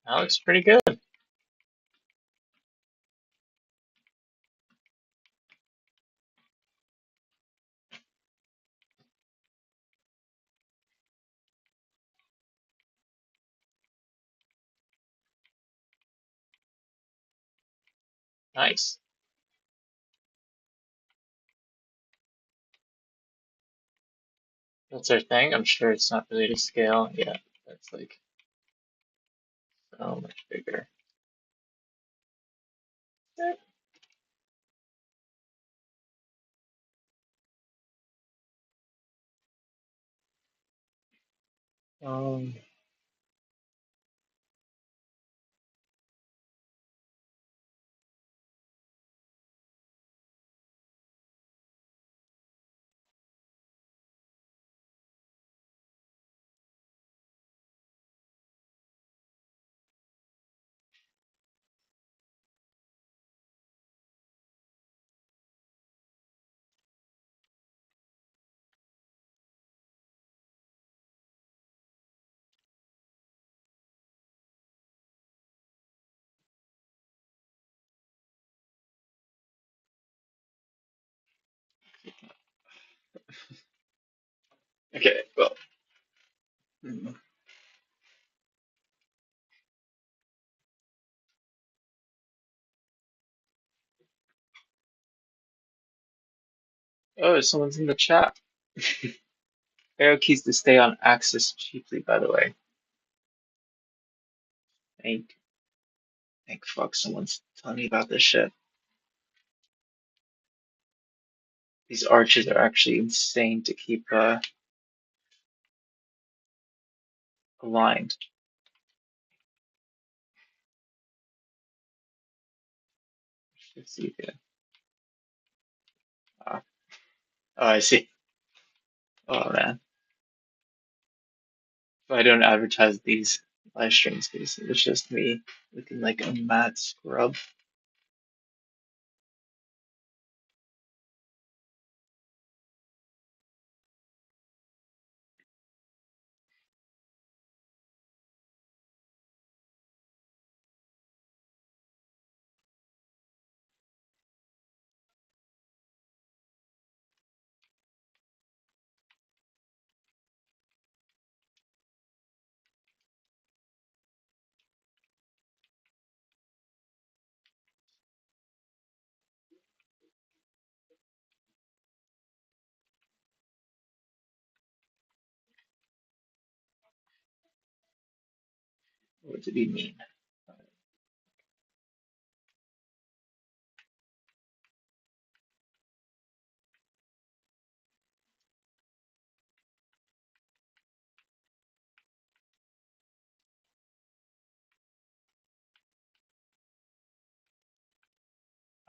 That looks pretty good. Nice. That's our thing. I'm sure it's not really to scale. Yeah, that's like so much bigger. Um, okay, well. Oh, someone's in the chat. Arrow keys to stay on axis cheaply, by the way. Thank fuck someone's telling me about this shit. These arches are actually insane to keep aligned. Let's see here. Ah. Oh, I see. Oh man, if I don't advertise these live streams, because it's just me looking like a mad scrub. What did he mean?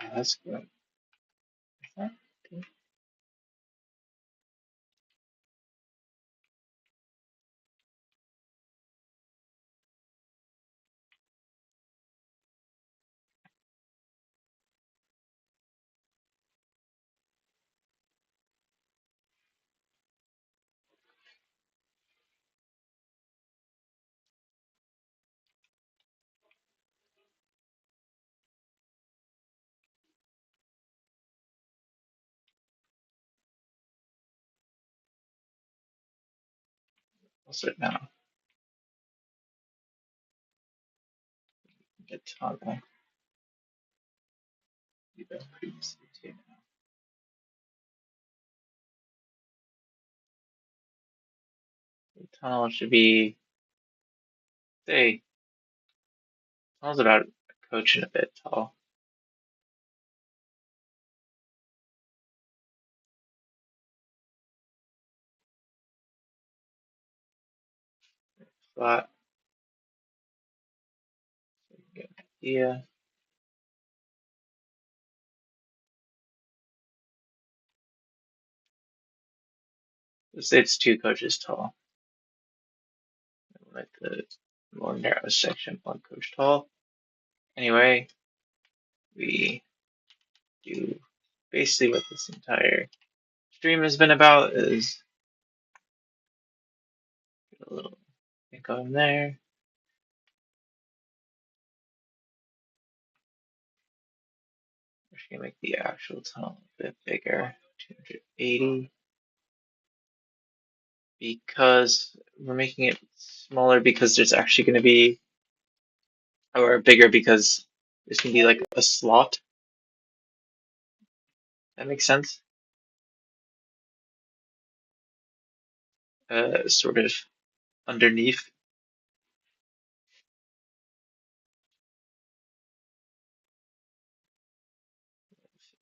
That's good. What's it now? Get toggle. You got previously too. The tunnel should be, say, tunnel's about a coach and a bit tall. Flat. So you get an idea. Let's say it's two coaches tall. Like the more narrow section, one coach tall. Anyway, we do basically what this entire stream has been about is get a little thing going there. We're just gonna make the actual tunnel a bit bigger, 280, because we're making it smaller because there's actually going to be, or bigger because there's going to be like a slot. That makes sense. Sort of underneath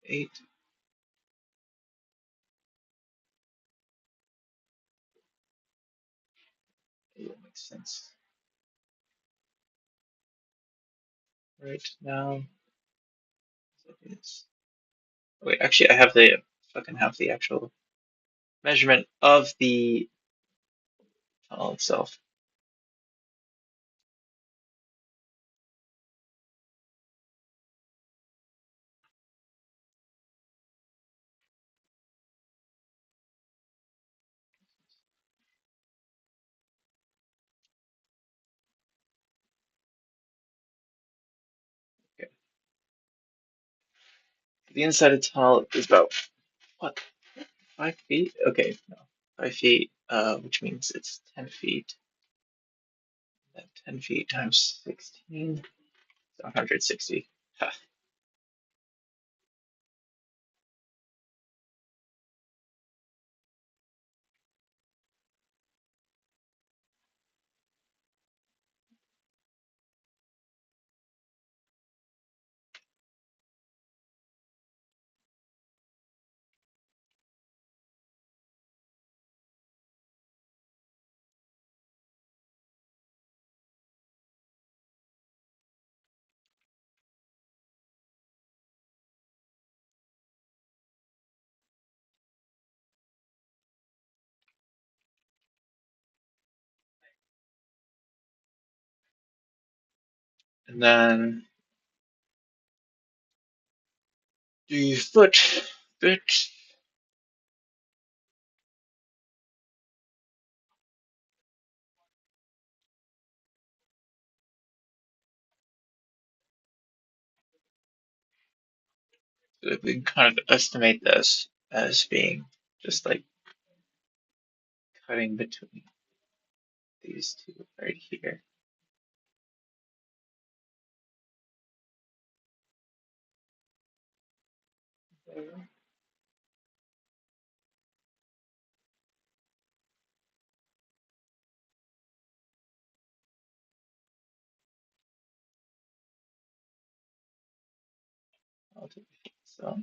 8. That makes sense. Right now, wait, actually, I have the fucking have the actual measurement of the tunnel itself. Okay. The inside of the tunnel is about what, 5 feet? Okay, no, 5 feet, which means it's 10 feet. That 10 feet times 16, so 160. Ha. And then the foot bit. So we can kind of estimate this as being just like cutting between these two right here. So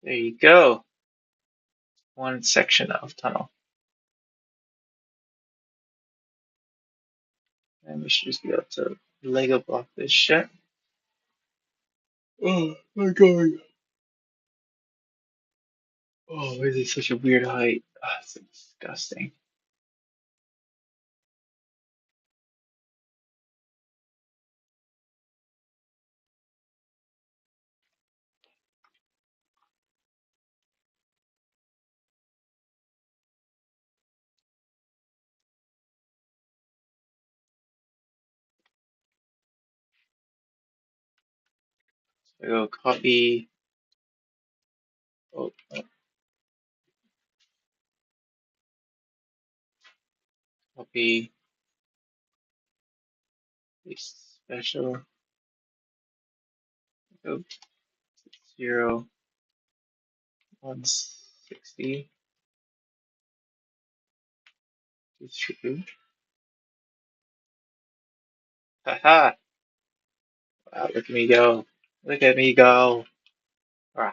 there you go. One section of tunnel. And we should just be able to Lego block this shit. Oh my god. Oh, why is it such a weird height? Oh, it's so disgusting. So I go copy. Oh, copy. Paste special. Go 0, 160. True. Haha! Wow, look at me go. Look at me go. Ah,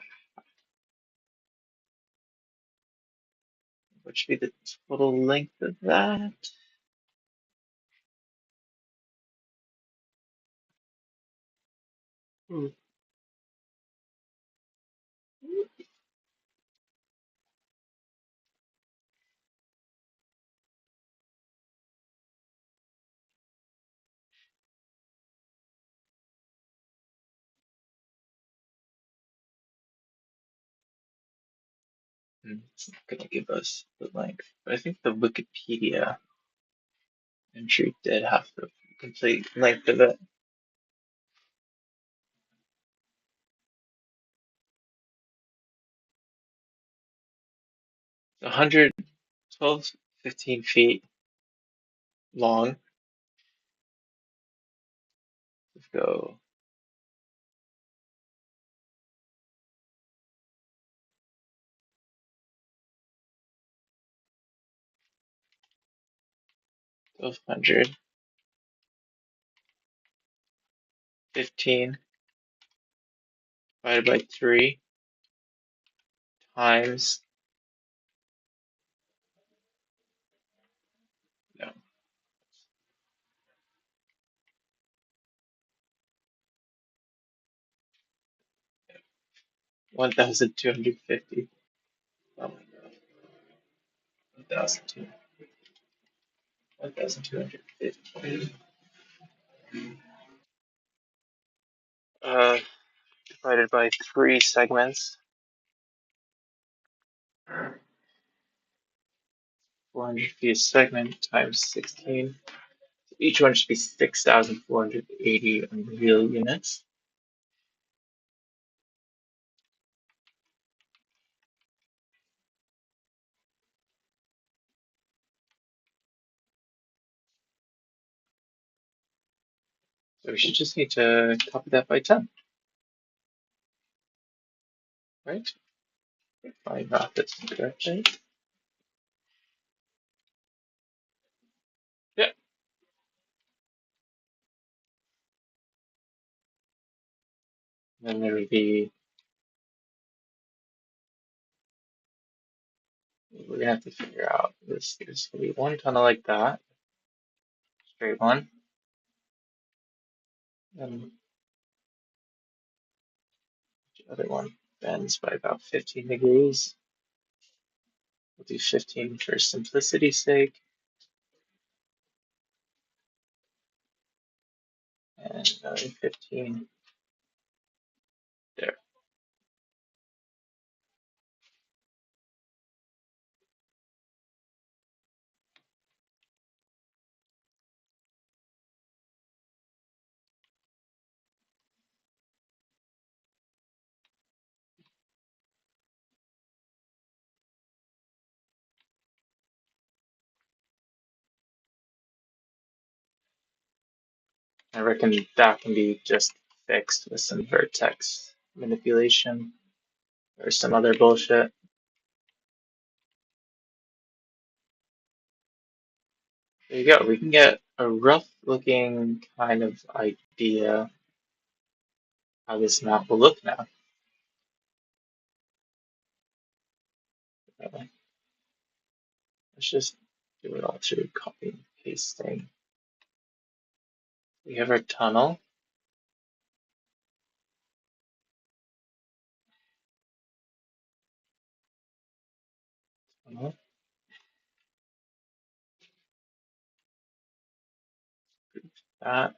what should be the total length of that? Hmm. It's not going to give us the length, but I think the Wikipedia entry did have the complete length of it. 112, 15 feet long. Let's go 1200, 15 divided by 3 times, no, 1,250. Oh my god. 1,200. 1,250. Divided by 3 segments. 400 feet a segment times 16. Each one should be 6,480 real units. So we should just need to copy that by 10, right? If I got this correctly. Yeah. then there would be, we're gonna have to figure out this. There's gonna be one tunnel like that, straight one, and the other one bends by about 15 degrees. We'll do 15 for simplicity's sake, and another 15 there. I reckon that can be just fixed with some vertex manipulation or some other bullshit. There you go. We can get a rough looking kind of idea how this map will look now. Uh, let's just do it all through copy and pasting. We have our tunnel. Tunnel. That.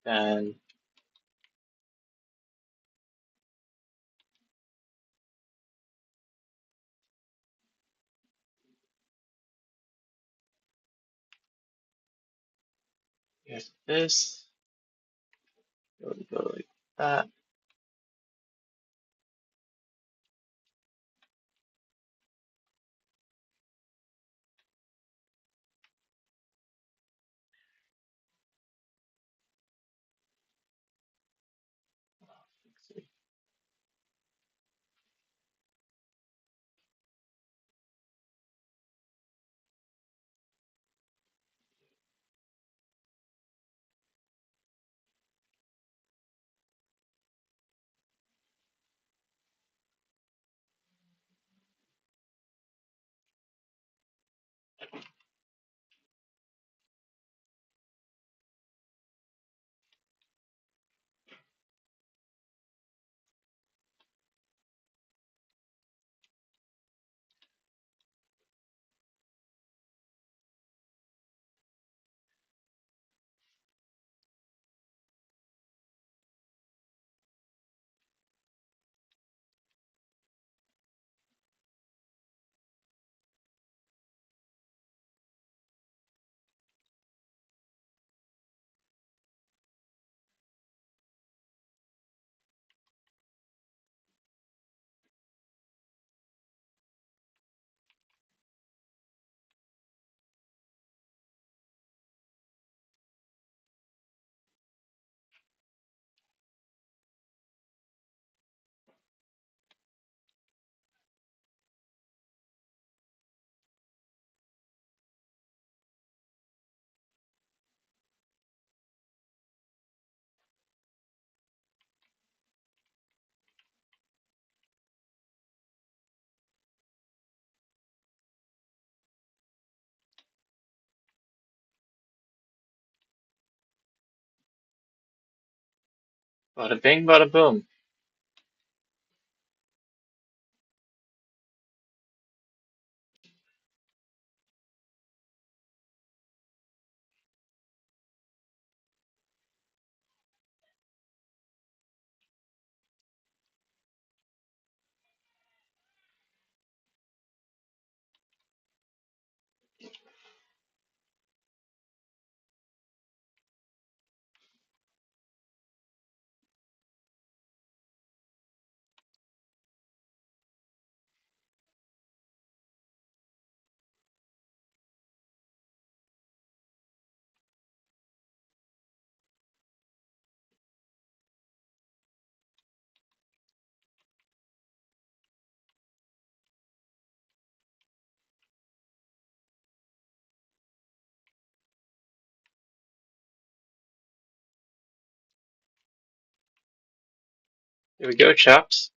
Then here's this. Go like that. Bada bing, bada boom. There we go, chaps.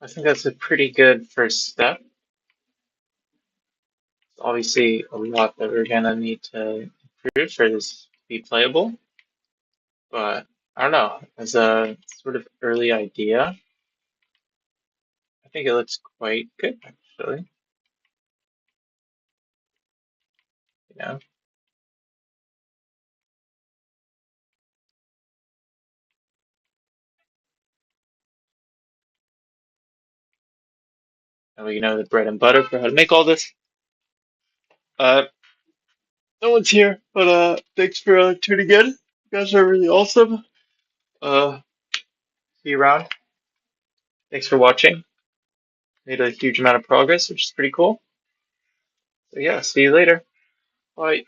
I think that's a pretty good first step. Obviously, a lot that we're gonna need to improve for this to be playable, but I don't know. As a sort of early idea, I think it looks quite good, actually. You know, and we know the bread and butter for how to make all this. Uh, no one's here, but thanks for tuning in. You guys are really awesome. Uh, see you around. Thanks for watching. Made a huge amount of progress, which is pretty cool. So yeah, see you later. Bye.